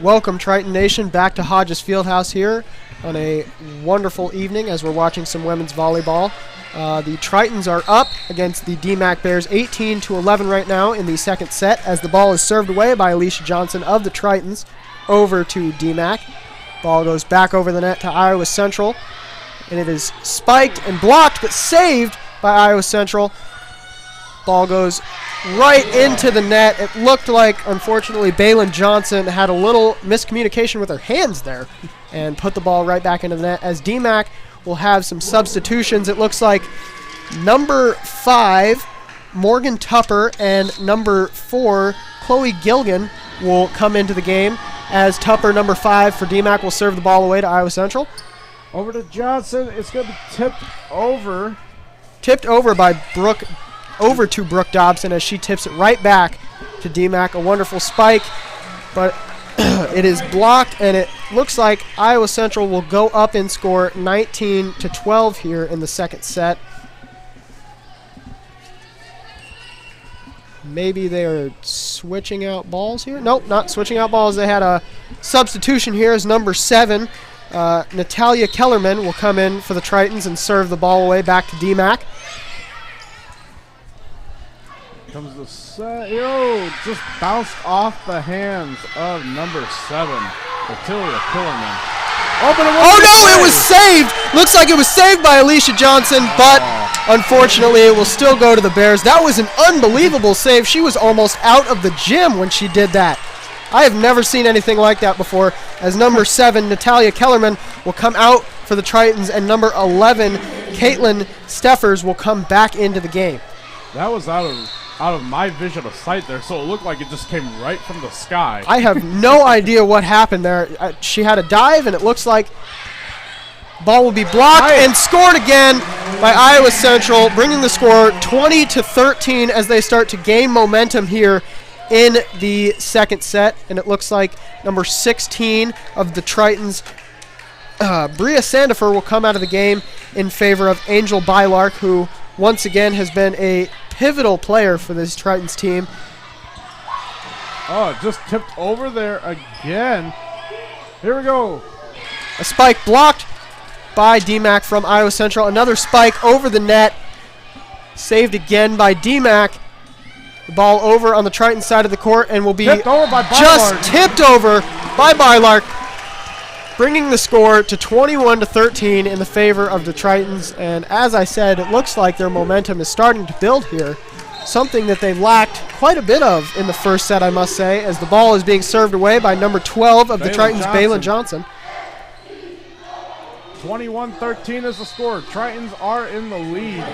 Welcome, Triton Nation, back to Hodges Fieldhouse here on a wonderful evening as we're watching some women's volleyball. The Tritons are up against the DMACC Bears 18-11 right now in the second set as the ball is served away by Alicia Johnson of the Tritons over to DMACC. Ball goes back over the net to Iowa Central, and it is spiked and blocked but saved by Iowa Central. Ball goes right into the net. It looked like, unfortunately, Baylin Johnson had a little miscommunication with her hands there and put the ball right back into the net. As DMACC will have some substitutions, it looks like number 5, Morgan Tupper, and number 4, Chloe Gilgan, will come into the game as Tupper, number 5 for DMACC, will serve the ball away to Iowa Central. Over to Johnson. It's going to be tipped over. Tipped over by Brooke. Over to Brooke Dobson as she tips it right back to DMACC. A wonderful spike, but it is blocked, and it looks like Iowa Central will go up and score 19-12 here in the second set. Maybe they are switching out balls here. Nope, not switching out balls. They had a substitution here as number 7. Natalia Kellerman will come in for the Tritons and serve the ball away back to DMACC. Comes the set. Yo, just bounced off the hands of number 7, Natalia Kellerman. Oh no, it was saved! Looks like it was saved by Alicia Johnson, but unfortunately it will still go to the Bears. That was an unbelievable save. She was almost out of the gym when she did that. I have never seen anything like that before, as number 7, Natalia Kellerman, will come out for the Tritons, and number 11, Caitlin Steffers, will come back into the game. That was out of my vision of sight there, so it looked like it just came right from the sky. I have no idea what happened there. She had a dive, and it looks like ball will be blocked and scored again by Iowa Central, bringing the score 20-13 as they start to gain momentum here in the second set. And it looks like number 16 of the Tritons, Bria Sandifer, will come out of the game in favor of Angel Bylark, who once again has been a pivotal player for this Tritons team. Oh, just tipped over there again. Here we go. A spike blocked by DMACC from Iowa Central. Another spike over the net. Saved again by DMACC. The ball over on the Triton side of the court and will be tipped over by just tipped over by Bylark, bringing the score to 21-13 in the favor of the Tritons. And as I said, it looks like their momentum is starting to build here, something that they lacked quite a bit of in the first set, I must say, as the ball is being served away by number 12 of the Tritons, Baylin Johnson. 21-13 is the score. Tritons are in the lead.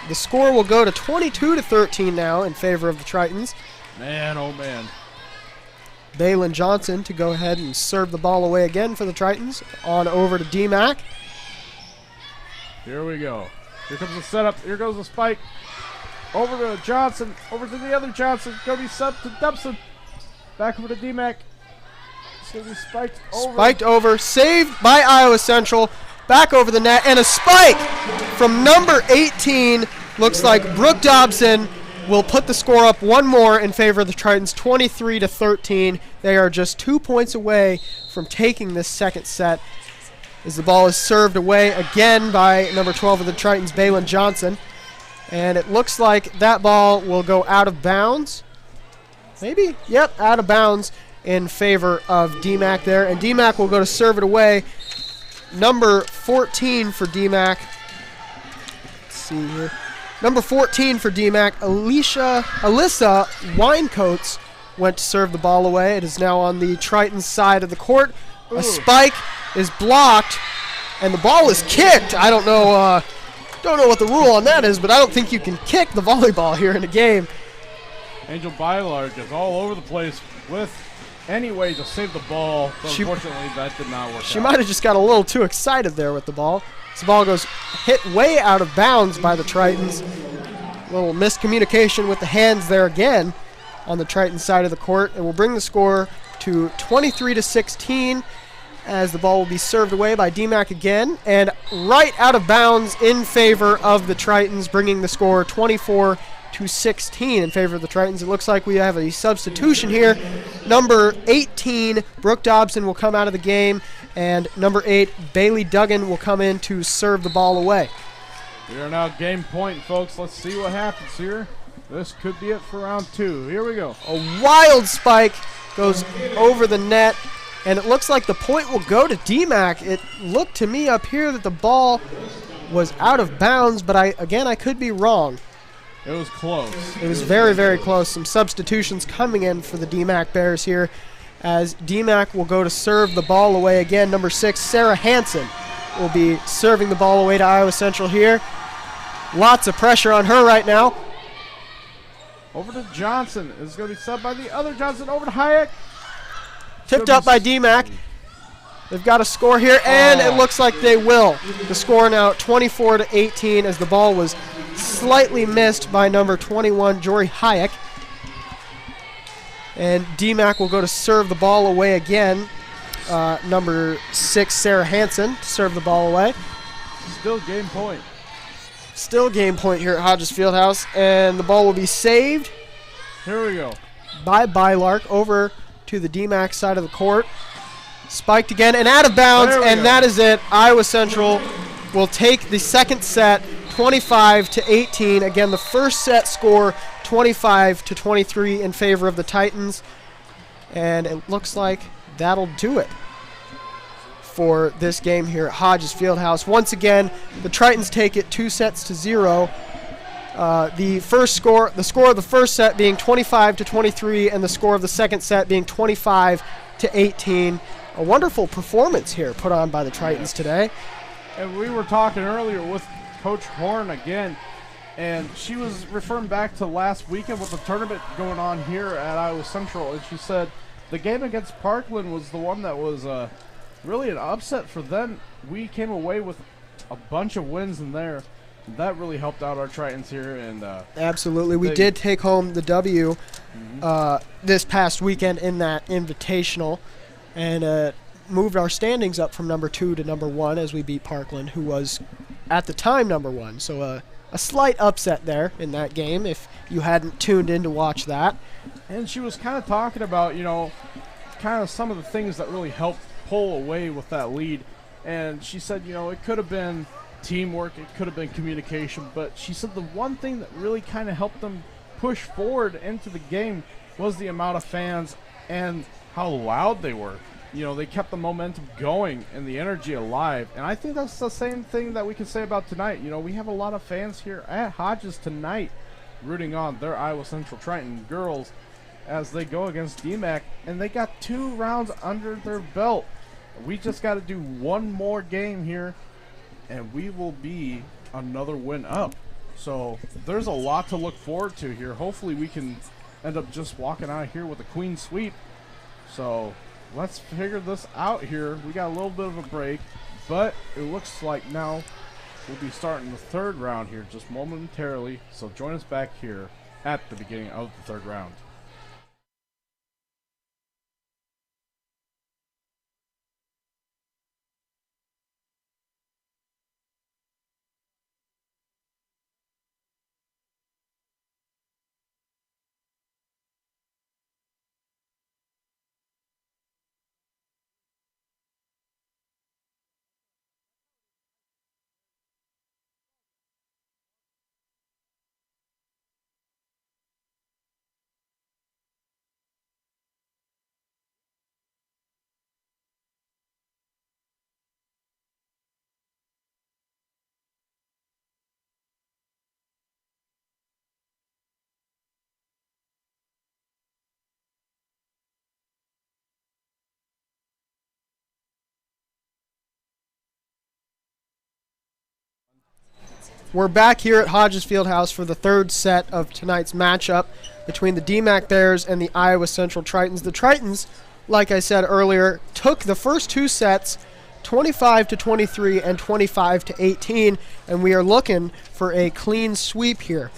The score will go to 22-13 now in favor of the Tritons. Man, oh man. Baylin Johnson to go ahead and serve the ball away again for the Tritons. On over to DMACC. Here we go. Here comes the setup. Here goes the spike. Over to Johnson. Over to the other Johnson. Going to be sub to Dubson. Back over to DMACC. It's going to be spiked over. Spiked over. Saved by Iowa Central. Back over the net. And a spike from number 18. Looks like Brooke Dobson will put the score up one more in favor of the Tritons, 23-13. They are just 2 points away from taking this second set as the ball is served away again by number 12 of the Tritons, Balin Johnson. And it looks like that ball will go out of bounds. Maybe? Yep, out of bounds in favor of DMACC there. And DMACC will go to serve it away. Number 14 for DMACC. Let's see here. Number 14 for DMACC, Alyssa Winecoats went to serve the ball away. It is now on the Tritons side of the court. Ooh. A spike is blocked, and the ball is kicked. I don't know what the rule on that is, but I don't think you can kick the volleyball here in a game. Angel Bylark is all over the place with any way to save the ball. But unfortunately, that did not work out. She might have just got a little too excited there with the ball. The ball goes hit way out of bounds by the Tritons. A little miscommunication with the hands there again on the Triton side of the court. It will bring the score to 23-16 as the ball will be served away by DMACC again. And right out of bounds in favor of the Tritons, bringing the score 24-16 in favor of the Tritons. It looks like we have a substitution here. Number 18, Brooke Dobson, will come out of the game. And number 8, Bailey Duggan, will come in to serve the ball away. We are now game point, folks. Let's see what happens here. This could be it for round 2. Here we go. A wild spike goes over the net, and it looks like the point will go to DMACC. It looked to me up here that the ball was out of bounds, but I could be wrong. It was close. It was very, very close. Some substitutions coming in for the DMACC Bears here, as DMACC will go to serve the ball away again. Number 6, Sarah Hansen, will be serving the ball away to Iowa Central here. Lots of pressure on her right now. Over to Johnson. It's going to be subbed by the other Johnson. Over to Hayek. Tipped up by DMACC. They've got a score here, and it looks like they will. The score now 24-18 as the ball was slightly missed by number 21, Jory Hayek. And DMACC will go to serve the ball away again. Number 6, Sarah Hansen, to serve the ball away. Still game point. Still game point here at Hodges Fieldhouse. And the ball will be saved. Here we go. By Bylark over to the DMACC side of the court. Spiked again and out of bounds, and that is it. Iowa Central will take the second set 25-18. Again, the first set score 25-23 in favor of the Titans. And it looks like that'll do it for this game here at Hodges Fieldhouse. Once again, the Tritons take it 2-0. The score of the first set being 25-23, and the score of the second set being 25-18. A wonderful performance here put on by the Tritons today. And we were talking earlier with Coach Horn again, and she was referring back to last weekend with the tournament going on here at Iowa Central, and she said the game against Parkland was the one that was really an upset for them. We came away with a bunch of wins in there. That really helped out our Tritons here. And absolutely. We did take home the W this past weekend in that invitational, and moved our standings up from number 2 to number 1 as we beat Parkland, who was at the time number 1. So a slight upset there in that game if you hadn't tuned in to watch that. And she was kind of talking about, kind of some of the things that really helped pull away with that lead. And she said, it could have been teamwork, it could have been communication, but she said the one thing that really kind of helped them push forward into the game was the amount of fans and how loud they were. They kept the momentum going and the energy alive, and I think that's the same thing that we can say about tonight. We have a lot of fans here at Hodges tonight rooting on their Iowa Central Triton girls as they go against DMACC, and they got 2 rounds under their belt. We just got to do one more game here, and we will be another win up. So there's a lot to look forward to here. Hopefully we can end up just walking out of here with a clean sweep. So let's figure this out here. We got a little bit of a break, but it looks like now we'll be starting the third round here just momentarily. So join us back here at the beginning of the third round. We're back here at Hodges Fieldhouse for the third set of tonight's matchup between the DMACC Bears and the Iowa Central Tritons. The Tritons, like I said earlier, took the first two sets 25-23 and 25-18, and we are looking for a clean sweep here.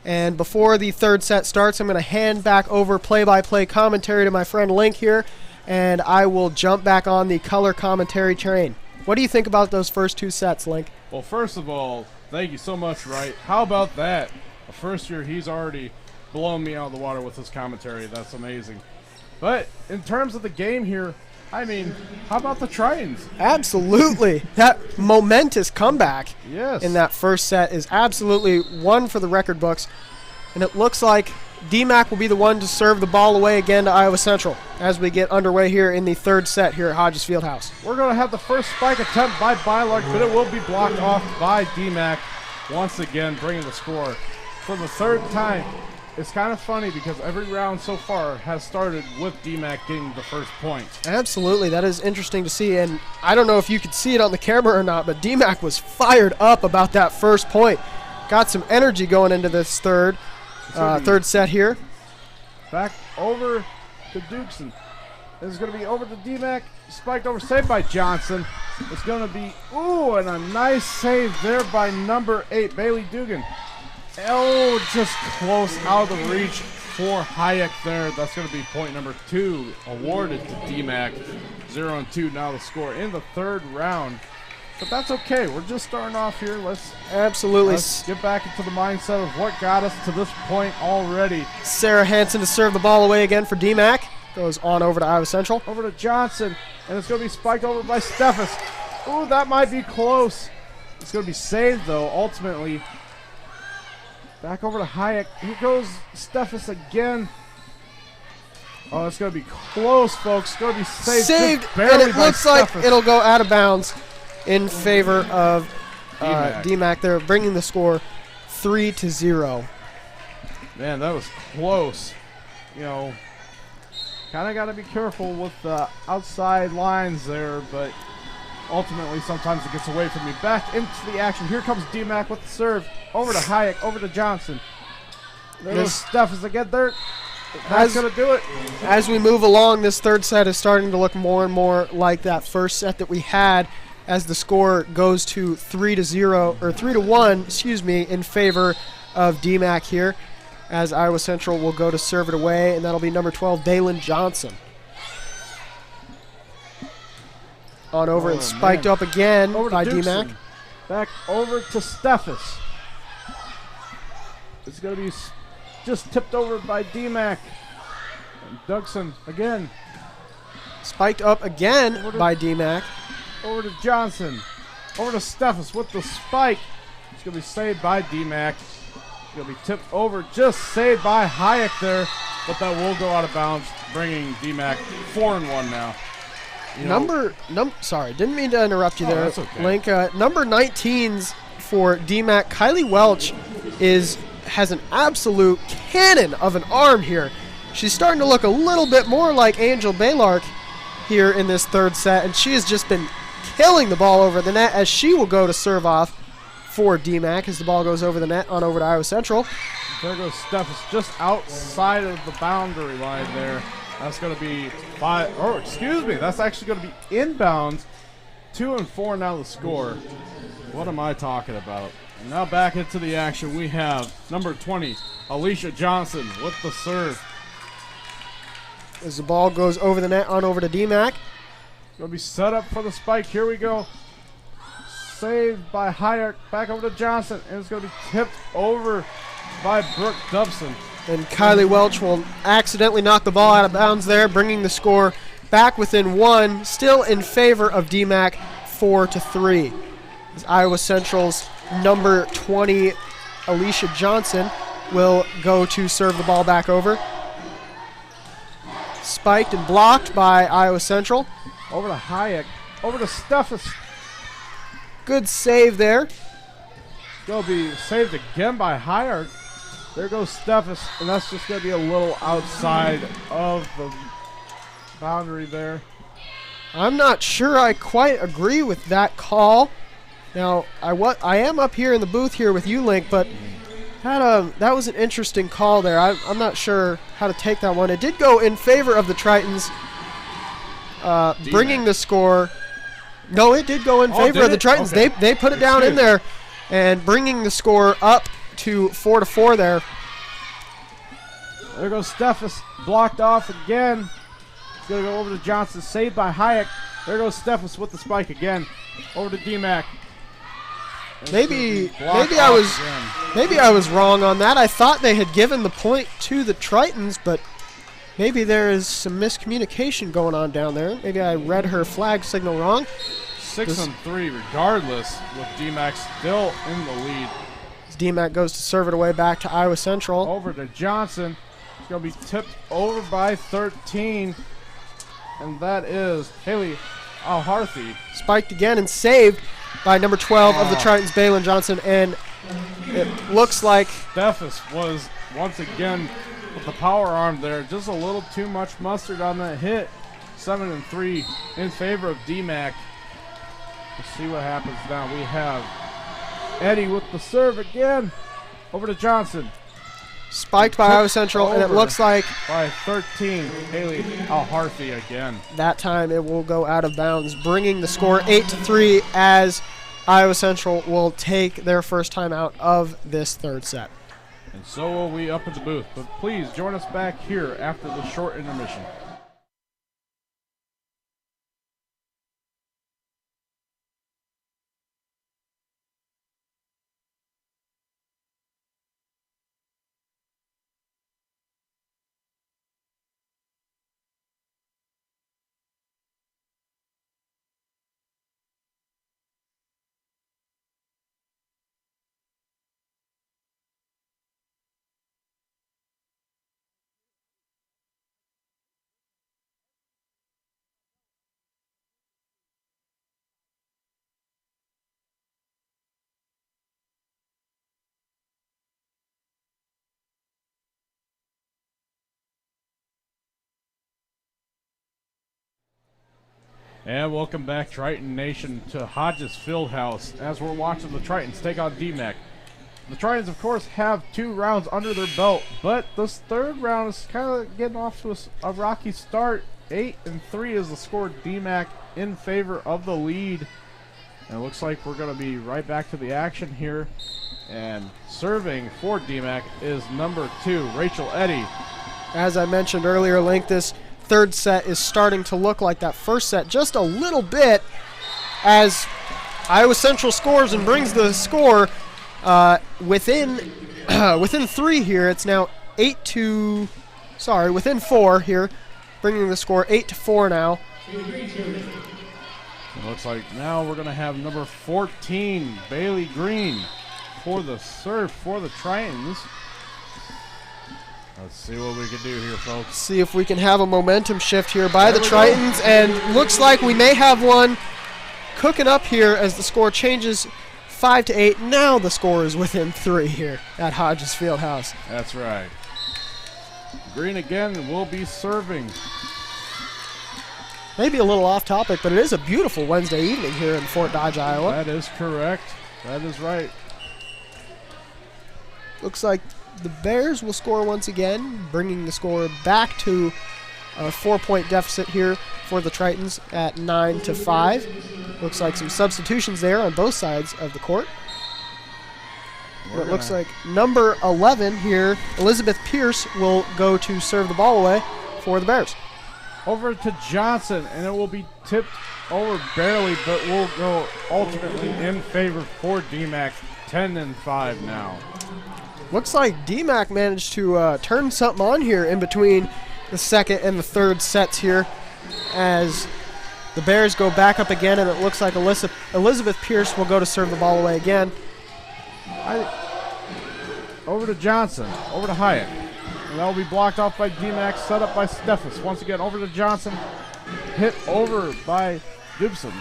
And before the third set starts, I'm going to hand back over play-by-play commentary to my friend Link here, and I will jump back on the color commentary train. What do you think about those first two sets, Link? Well, first of all, thank you so much, Wright. How about that? The first year, he's already blown me out of the water with his commentary. That's amazing. But in terms of the game here, I mean, how about the Tritons? Absolutely. That momentous comeback in that first set is absolutely one for the record books. And it looks like DMACC will be the one to serve the ball away again to Iowa Central as we get underway here in the third set here at Hodges Fieldhouse. We're going to have the first spike attempt by Bylark, but it will be blocked off by DMACC once again, bringing the score for the third time. It's kind of funny because every round so far has started with DMACC getting the first point. Absolutely. That is interesting to see. And I don't know if you could see it on the camera or not, but DMACC was fired up about that first point. Got some energy going into this third set here. Back over to Dukeson. This is going to be over to DMACC. Spiked over, saved by Johnson. It's going to be, and a nice save there by number 8, Bailey Dugan. Oh, just close out of the reach for Hayek there. That's going to be point number 2 awarded to DMACC. 0-2 now the score in the third round. But that's okay. We're just starting off here. Let's get back into the mindset of what got us to this point already. Sarah Hansen to serve the ball away again for DMACC. Goes on over to Iowa Central. Over to Johnson. And it's going to be spiked over by Steffes. Ooh, that might be close. It's going to be saved, though, ultimately. Back over to Hayek. Here goes Steffes again. Oh, it's going to be close, folks. It's going to be saved and it looks like it'll go out of bounds in favor of DMACC. They're bringing the score 3-0. Man, that was close. You know, kind of got to be careful with the outside lines there, but ultimately sometimes it gets away from you. Back into the action. Here comes DMACC with the serve. Over to Hayek, over to Johnson. There's Steffes again there. That's going to do it. As we move along, this third set is starting to look more and more like that first set that we had, as the score goes to 3-0 or 3-1, excuse me, in favor of DMACC here, as Iowa Central will go to serve it away, and that'll be number 12, Dalen Johnson. On over and spiked up again by DMACC. Back over to Steffes. It's going to be just tipped over by DMACC. And Dougson again. Spiked up again by DMACC. Over to Johnson. Over to Steffes with the spike. It's going to be saved by DMACC. It's going to be tipped over. Just saved by Hayek there. But that will go out of bounds, bringing DMACC 4-1 now. Sorry, didn't mean to interrupt you there, that's okay. Link. Number 19s for DMACC, Kylie Welch has an absolute cannon of an arm here. She's starting to look a little bit more like Angel Baylark here in this third set, and she has just been killing the ball over the net, as she will go to serve off for DMACC as the ball goes over the net on over to Iowa Central. There goes Steffes just outside of the boundary line there. That's going to be that's actually going to be inbounds. 2-4 now the score. What am I talking about? And now back into the action, we have number 20, Alicia Johnson with the serve. As the ball goes over the net on over to DMACC. Going to be set up for the spike. Here we go. Saved by Hayek. Back over to Johnson. And it's going to be tipped over by Brooke Dubson. And Kylie Welch will accidentally knock the ball out of bounds there, bringing the score back within 1, still in favor of DMACC 4-3. As Iowa Central's number 20, Alicia Johnson, will go to serve the ball back over. Spiked and blocked by Iowa Central. Over to Hayek. Over to Steffes. Good save there. Going to be saved again by Hayek. There goes Steffes, and that's just going to be a little outside of the boundary there. I'm not sure I quite agree with that call. Now, I am up here in the booth here with you, Link, but that was an interesting call there. I'm not sure how to take that one. It did go in favor of the Tritons, bringing the score. No, it did go in favor of the Tritons. Okay. They put it down in there and bringing the score up to 4-4 there. There goes Steffes, blocked off again. It's going to go over to Johnson, saved by Hayek. There goes Steffes with the spike again. Over to DMACC. Maybe I was wrong on that. I thought they had given the point to the Tritons, but maybe there is some miscommunication going on down there. Maybe I read her flag signal wrong. 6-3 regardless, with DMACC still in the lead. As DMACC goes to serve it away back to Iowa Central. Over to Johnson. It's going to be tipped over by 13, and that is Haley Alharthy. Spiked again and saved by number 12 of the Tritons, Balin Johnson, and it looks like Steffes was once again with the power arm there. Just a little too much mustard on that hit. 7-3 in favor of DMACC. Let's see what happens now. We have Eddie with the serve again. Over to Johnson. Spiked by Iowa Central, and it looks like by 13, Haley Alharthy again. That time it will go out of bounds, bringing the score 8-3 as Iowa Central will take their first time out of this third set. And so will we up at the booth. But please join us back here after the short intermission. And welcome back, Triton Nation, to Hodges Fieldhouse as we're watching the Tritons take on DMACC. The Tritons, of course, have 2 rounds under their belt, but this third round is kind of getting off to a rocky start. 8-3 is the score. DMACC in favor of the lead. And it looks like we're going to be right back to the action here. And serving for DMACC is number 2, Rachel Eddy. As I mentioned earlier, Link, this third set is starting to look like that first set just a little bit as Iowa Central scores and brings the score within 3 here. It's now within 4 here, bringing the score 8-4 now. It looks like now we're going to have number 14, Bailey Green, for the serve for the Tritons. Let's see what we can do here, folks. See if we can have a momentum shift here by the Tritons, and looks like we may have one cooking up here as the score changes 5-8. Now the score is within 3 here at Hodges Fieldhouse. That's right. Green again will be serving. Maybe a little off topic, but it is a beautiful Wednesday evening here in Fort Dodge, Iowa. That is correct. That is right. Looks like the Bears will score once again, bringing the score back to a 4-point deficit here for the Tritons at 9-5. Looks like some substitutions there on both sides of the court. It looks like number 11 here, Elizabeth Pierce, will go to serve the ball away for the Bears. Over to Johnson, and it will be tipped over barely, but will go ultimately in favor for DMACC. 10-5 now. Looks like DMACC managed to turn something on here in between the second and the third sets here as the Bears go back up again, and it looks like Elizabeth Pierce will go to serve the ball away again. Over to Johnson, over to Hyatt. And that will be blocked off by DMACC, set up by Steffes. Once again, over to Johnson, hit over by Gibson.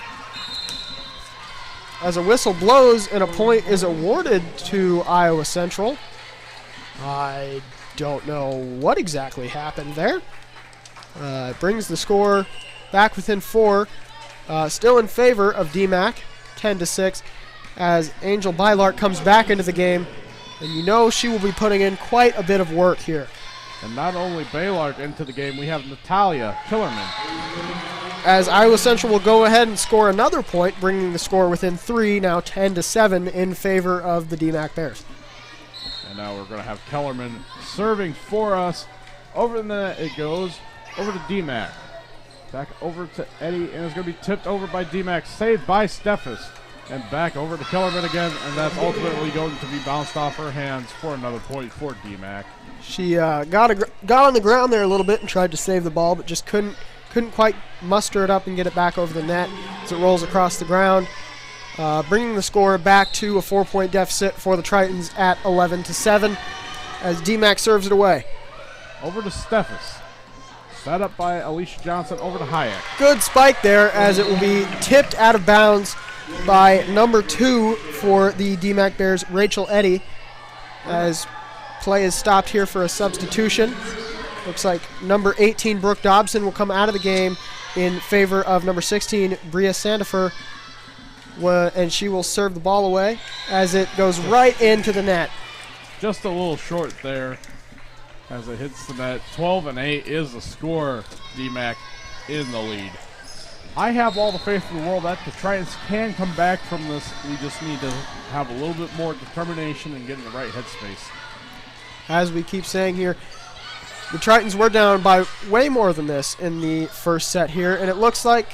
As a whistle blows and a point is awarded to Iowa Central. I don't know what exactly happened there. It brings the score back within 4. Still in favor of DMACC, 10-6. as Angel Bylark comes back into the game, and you know she will be putting in quite a bit of work here. And not only Baylark into the game, we have Natalia Killerman. As Iowa Central will go ahead and score another point, bringing the score within 3, now 10-7 in favor of the DMACC Bears. And now we're going to have Kellerman serving for us. Over the net it goes, over to DMACC. Back over to Eddie, and it's going to be tipped over by DMACC, saved by Steffes. And back over to Kellerman again, and that's ultimately going to be bounced off her hands for another point for DMACC. She got on the ground there a little bit and tried to save the ball, but just couldn't quite muster it up and get it back over the net as it rolls across the ground, bringing the score back to a 4-point deficit for the Tritons at 11-7 as DMACC serves it away. Over to Steffes. Set up by Alicia Johnson, over to Hayek. Good spike there as it will be tipped out of bounds by number 2 for the DMACC Bears, Rachel Eddy, as play is stopped here for a substitution. Looks like number 18, Brooke Dobson, will come out of the game in favor of number 16, Bria Sandifer, and she will serve the ball away as it goes right into the net. Just a little short there as it hits the net. 12-8 is the score. DMACC in the lead. I have all the faith in the world that the Tritons can come back from this. We just need to have a little bit more determination and get in the right headspace. As we keep saying here, the Tritons were down by way more than this in the first set here, and it looks like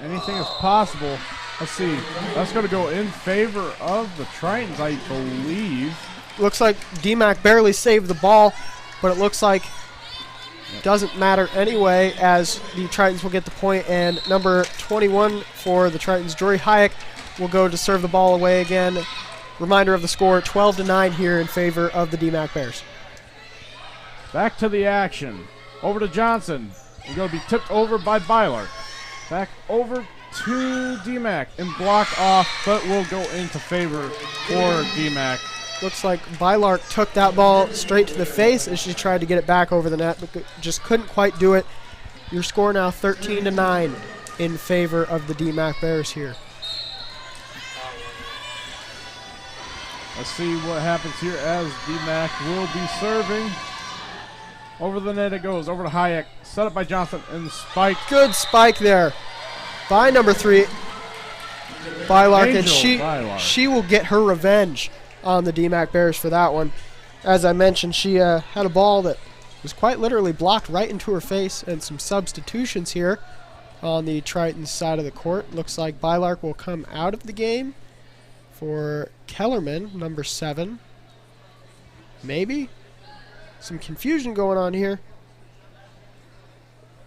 anything is possible. Let's see. That's going to go in favor of the Tritons, I believe. Looks like DMACC barely saved the ball, but it looks like it doesn't matter anyway as the Tritons will get the point, and number 21 for the Tritons, Jory Hayek, will go to serve the ball away again. Reminder of the score, 12-9 here in favor of the DMACC Bears. Back to the action. Over to Johnson. We're going to be tipped over by Bylark. Back over to DMACC and blocked off, but will go into favor for DMACC. Looks like Bylark took that ball straight to the face as she tried to get it back over the net, but just couldn't quite do it. Your score now 13-9 in favor of the DMACC Bears here. Let's see what happens here as DMACC will be serving. Over the net it goes, over to Hayek. Set up by Johnson and the spike. Good spike there by number 3, Bylark, and she will get her revenge on the DMACC Bears for that one. As I mentioned, she had a ball that was quite literally blocked right into her face, and some substitutions here on the Tritons side of the court. Looks like Bylark will come out of the game for Kellerman, number 7. Maybe? Some confusion going on here.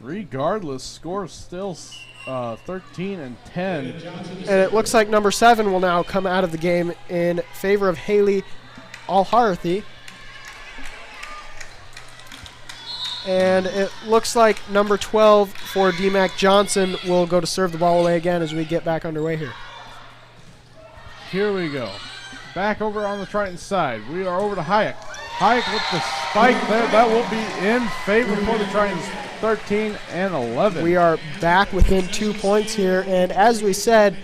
Regardless, score still 13-10. And it looks like number 7 will now come out of the game in favor of Haley Alharthy. And it looks like number 12 for DMACC Johnson will go to serve the ball away again as we get back underway here. Here we go. Back over on the Triton side. We are over to Hayek. Hayek with the spike there. That will be in favor for the Tritons, 13-11. We are back within 2 points here, and as we said,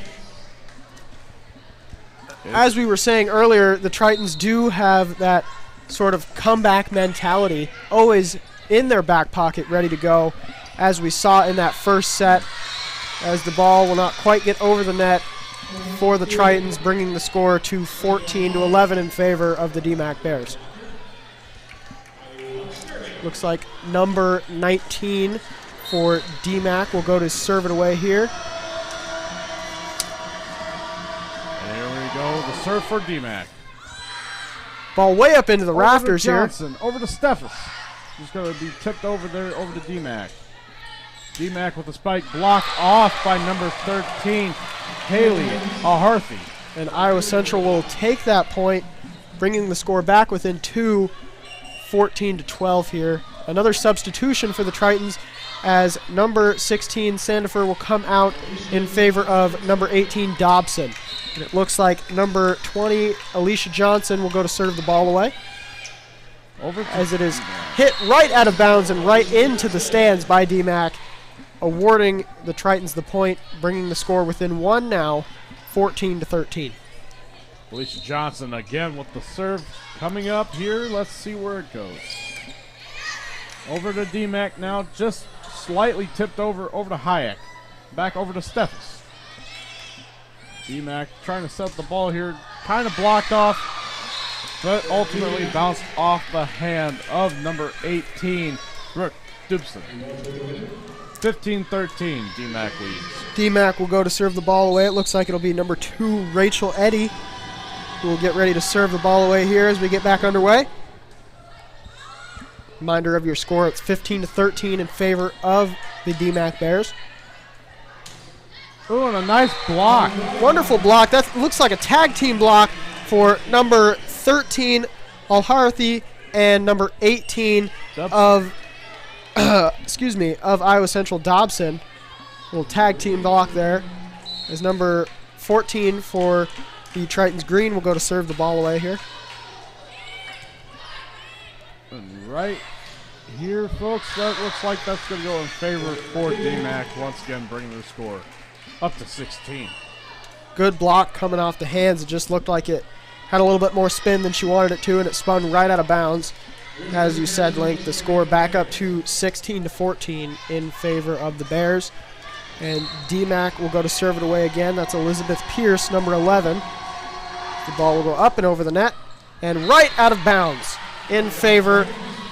as we were saying earlier, the Tritons do have that sort of comeback mentality always in their back pocket ready to go, as we saw in that first set, as the ball will not quite get over the net for the Tritons, bringing the score to 14-11 in favor of the DMACC Bears. Looks like number 19 for DMACC will go to serve it away here. There we go, the serve for DMACC. Ball way up into the rafters here. Johnson, over to Steffes. Just going to be tipped over there, over to DMACC. DMACC with the spike, blocked off by number 13, Haley Alharthy. And Iowa Central will take that point, bringing the score back within 2, 14-12 here. Another substitution for the Tritons as number 16, Sandifer, will come out in favor of number 18, Dobson. And it looks like number 20, Alicia Johnson, will go to serve the ball away. As it is hit right out of bounds and right into the stands by DMACC, awarding the Tritons the point, bringing the score within 1 now, 14-13. Alicia Johnson again with the serve coming up here. Let's see where it goes. Over to DMACC now, just slightly tipped over to Hayek. Back over to Steffes. DMACC trying to set the ball here, kind of blocked off, but ultimately bounced off the hand of number 18, Brooke Dubson. 15-13, DMACC leads. DMACC will go to serve the ball away. It looks like it'll be number 2, Rachel Eddy, who will get ready to serve the ball away here as we get back underway. Reminder of your score, it's 15-13 in favor of the DMACC Bears. Ooh, and a nice block. Wonderful block. That looks like a tag team block for number 13, Alharthi, and number 18 of Iowa Central, Dobson. Little tag team block there. As number 14 for the Tritons Green will go to serve the ball away here. And right here, folks, that looks like that's going to go in favor for DMACC, once again bringing the score up to 16. Good block coming off the hands. It just looked like it had a little bit more spin than she wanted it to, and it spun right out of bounds. As you said, Link, the score back up to 16-14 in favor of the Bears. And DMACC will go to serve it away again. That's Elizabeth Pierce, number 11. The ball will go up and over the net and right out of bounds in favor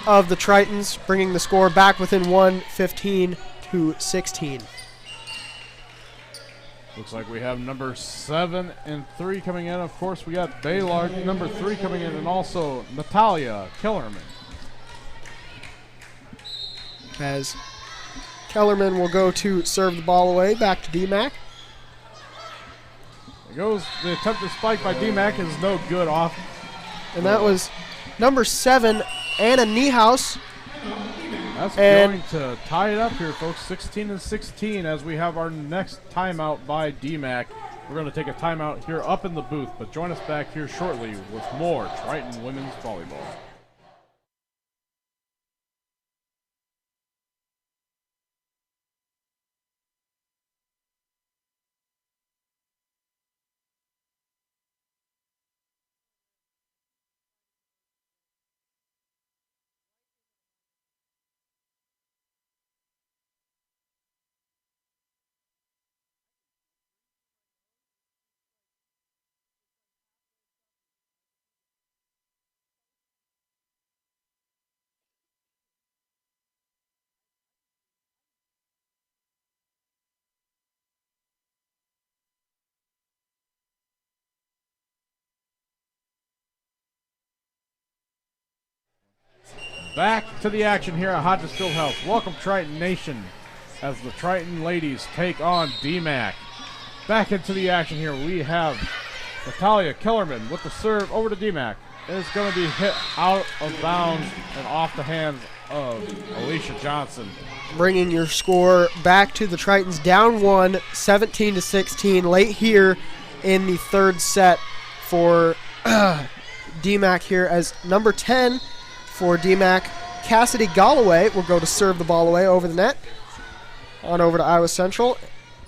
of the Tritons, bringing the score back within 1, 15-16. Looks like we have number 7 and 3 coming in. Of course, we got Baylard, number 3 coming in, and also Natalia Kellerman. As Kellerman will go to serve the ball away, back to DMACC. There goes the attempted spike by DMACC is no good off. And that was number 7, Anna Niehaus. That's going to tie it up here, folks. 16-16 as we have our next timeout by DMACC. We're going to take a timeout here up in the booth, but join us back here shortly with more Triton Women's Volleyball. Back to the action here at Hodges Fieldhouse. Welcome, Triton Nation, as the Triton ladies take on DMACC. Back into the action here, we have Natalia Kellerman with the serve over to DMACC. It's going to be hit out of bounds and off the hands of Alicia Johnson. Bringing your score back to the Tritons, down 1, 17-16, late here in the third set for DMACC here, as number 10 for DMACC, Cassidy Galloway, will go to serve the ball away over the net. On over to Iowa Central.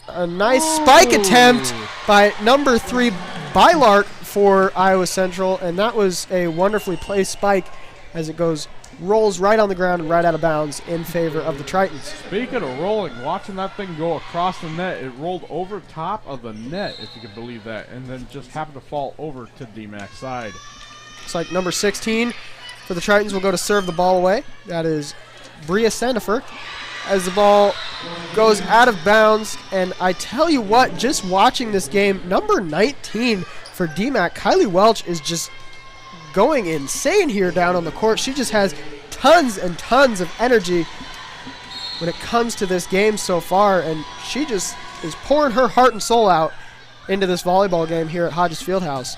A nice spike attempt by number 3, Bylark, for Iowa Central, and that was a wonderfully placed spike as it rolls right on the ground and right out of bounds in favor of the Tritons. Speaking of rolling, watching that thing go across the net, it rolled over top of the net, if you can believe that, and then just happened to fall over to DMACC's side. Looks like number 16 for the Tritons will go to serve the ball away. That is Bria Sandifer, as the ball goes out of bounds. And I tell you what, just watching this game, number 19 for DMACC, Kylie Welch, is just going insane here down on the court. She just has tons and tons of energy when it comes to this game so far, and she just is pouring her heart and soul out into this volleyball game here at Hodges Fieldhouse.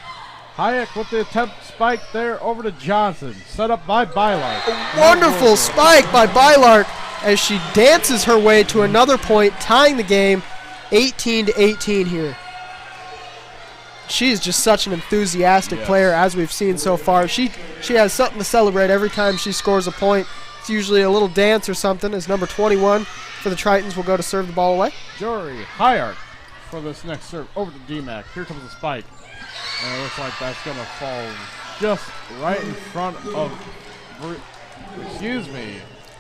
Hayek with the attempt spike there over to Johnson, set up by Bylark. A wonderful spike by Bylark as she dances her way to another point, tying the game 18-18 here. She is just such an enthusiastic player, as we've seen so far. She has something to celebrate every time she scores a point. It's usually a little dance or something, as number 21 for the Tritons will go to serve the ball away. Jory Hayek for this next serve. Over to DMACC. Here comes the spike. And it looks like that's going to fall just right in front of... Excuse me.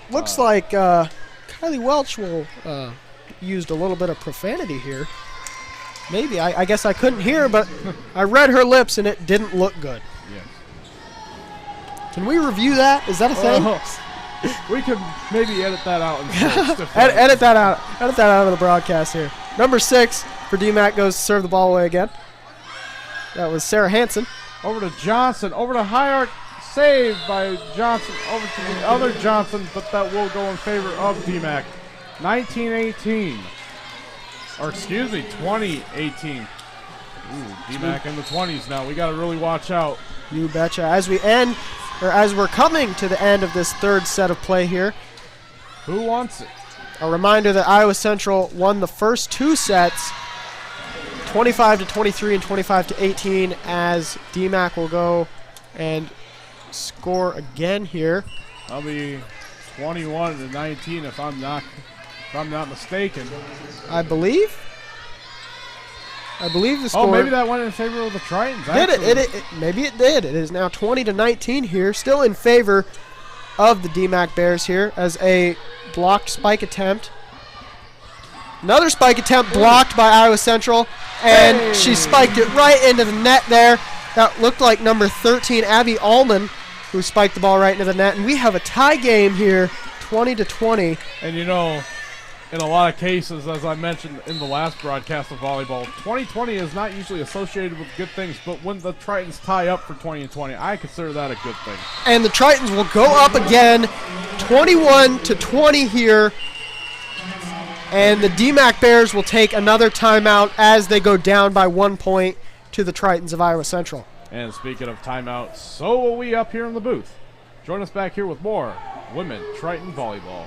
Looks like Kylie Welch will used a little bit of profanity here. Maybe. I guess I couldn't hear, but I read her lips, and it didn't look good. Yes. Can we review that? Is that a thing? We could maybe edit that out. Edit that out. Edit that out of the broadcast here. Number 6 for DMACC goes to serve the ball away again. That was Sarah Hansen. Over to Johnson. Over to High-Arc. Saved by Johnson. Over to the other Johnson, but that will go in favor of DMACC. 19-18. Or excuse me, 20-18. Ooh, DMACC in the 20s now. We got to really watch out. You betcha. As we're coming to the end of this third set of play here. Who wants it? A reminder that Iowa Central won the first 2 sets, 25-23 and 25-18, as DMACC will go and score again here. That'll be 21-19 if I'm not mistaken. I believe the score. Oh, maybe that went in favor of the Tritons. Did it? Maybe it did. It is now 20-19 here, still in favor of the DMACC Bears here, as a blocked spike attempt. Another spike attempt blocked by Iowa Central, and she spiked it right into the net there. That looked like number 13, Abby Allman, who spiked the ball right into the net. And we have a tie game here, 20-20. And you know, in a lot of cases, as I mentioned in the last broadcast of volleyball, 20-20 is not usually associated with good things, but when the Tritons tie up for 20-20, I consider that a good thing. And the Tritons will go up again, 21-20 here. And the DMACC Bears will take another timeout as they go down by 1 point to the Tritons of Iowa Central. And speaking of timeout, so will we up here in the booth. Join us back here with more Women Triton Volleyball.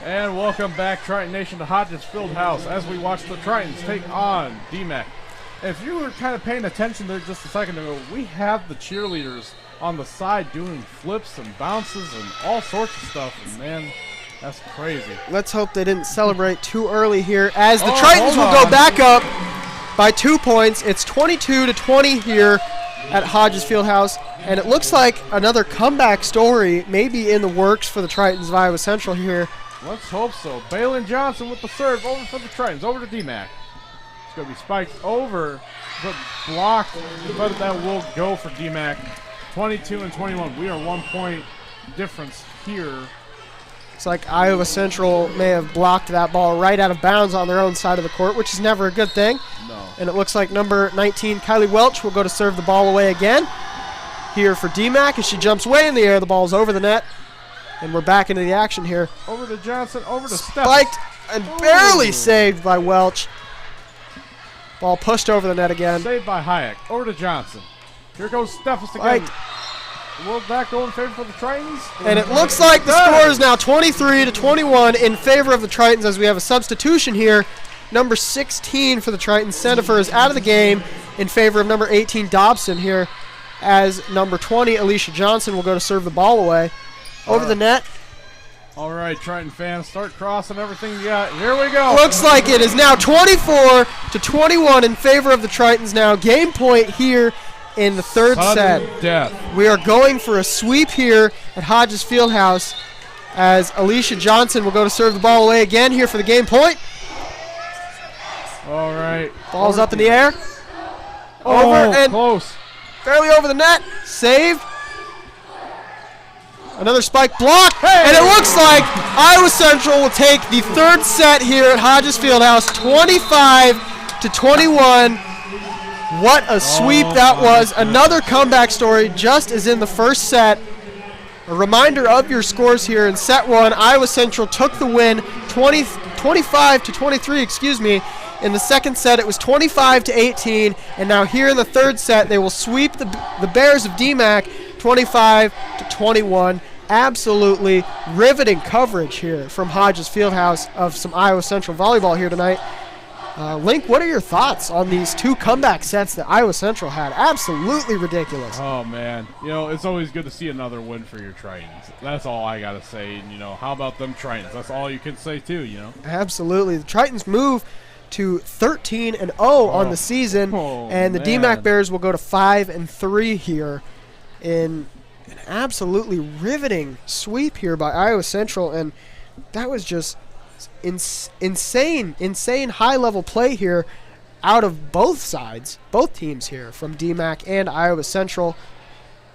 And welcome back, Triton Nation, to Hodges Fieldhouse as we watch the Tritons take on DMACC. If you were kind of paying attention there just a second ago, we have the cheerleaders on the side doing flips and bounces and all sorts of stuff. And man, that's crazy. Let's hope they didn't celebrate too early here, as the Tritons will go back up by 2 points. It's 22-20 here at Hodges Fieldhouse, and it looks like another comeback story maybe in the works for the Tritons of Iowa Central here. Let's hope so. Balin Johnson with the serve over for the Tritons, over to DMACC. It's going to be spiked over, but blocked, but that will go for DMACC. 22-21. We are 1 point difference here. It's like Iowa Central may have blocked that ball right out of bounds on their own side of the court, which is never a good thing. No. And it looks like number 19, Kylie Welch, will go to serve the ball away again here for DMACC. As she jumps way in the air, the ball's over the net. And we're back into the action here. Over to Johnson, over to Steph. Spiked and barely saved by Welch. Ball pushed over the net again. Saved by Hayek. Over to Johnson. Here goes Steffes again. Will that go in favor for the Tritons? And it looks like the score is now 23-21 in favor of the Tritons, as we have a substitution here. Number 16 for the Tritons, Sendifer, is out of the game in favor of number 18, Dobson, here, as number 20, Alicia Johnson, will go to serve the ball away. Over the net. All right, Triton fans, start crossing everything you got. Here we go. Looks like it is now 24-21 in favor of the Tritons now. Game point here in the third set. Death. We are going for a sweep here at Hodges Fieldhouse, as Alicia Johnson will go to serve the ball away again here for the game point. All right. Ball's up in the air. Over and close. barely over the net. Saved. Another spike block. Hey. And it looks like Iowa Central will take the third set here at Hodges Fieldhouse, 25-21. What a sweep that was. Another comeback story just as in the first set. A reminder of your scores here in set one. Iowa Central took the win 25-23, excuse me. In the second set, it was 25-18. And now here in the third set, they will sweep the Bears of DMACC 25-21. Absolutely riveting coverage here from Hodges Fieldhouse of some Iowa Central volleyball here tonight. Link, what are your thoughts on these two comeback sets that Iowa Central had? Absolutely ridiculous. Oh, man. It's always good to see another win for your Tritons. That's all I got to say. And, how about them Tritons? That's all you can say, too, Absolutely. The Tritons move to 13-0 on the season, and the DMACC Bears will go to 5-3 here in an absolutely riveting sweep here by Iowa Central, and that was just insane high-level play here out of both sides, both teams here, from DMACC and Iowa Central.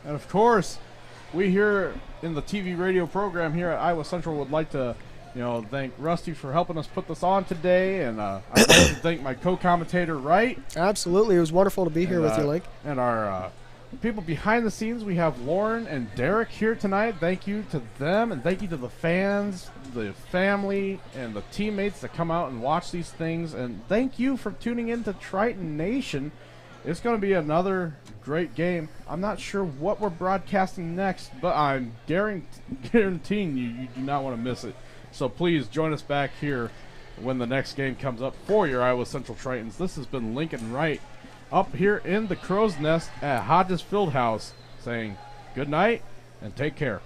And, of course, we here in the TV radio program here at Iowa Central would like to thank Rusty for helping us put this on today, and I'd like to thank my co-commentator, Wright. Absolutely. It was wonderful to be here with you, Link. And our people behind the scenes, we have Lauren and Derek here tonight. Thank you to them, and thank you to the fans, the family, and the teammates that come out and watch these things. And thank you for tuning in to Triton Nation. It's going to be another great game. I'm not sure what we're broadcasting next, but I'm guaranteeing you do not want to miss it. So please join us back here when the next game comes up for your Iowa Central Tritons. This has been Lincoln Wright up here in the Crow's Nest at Hodges Fieldhouse saying good night and take care.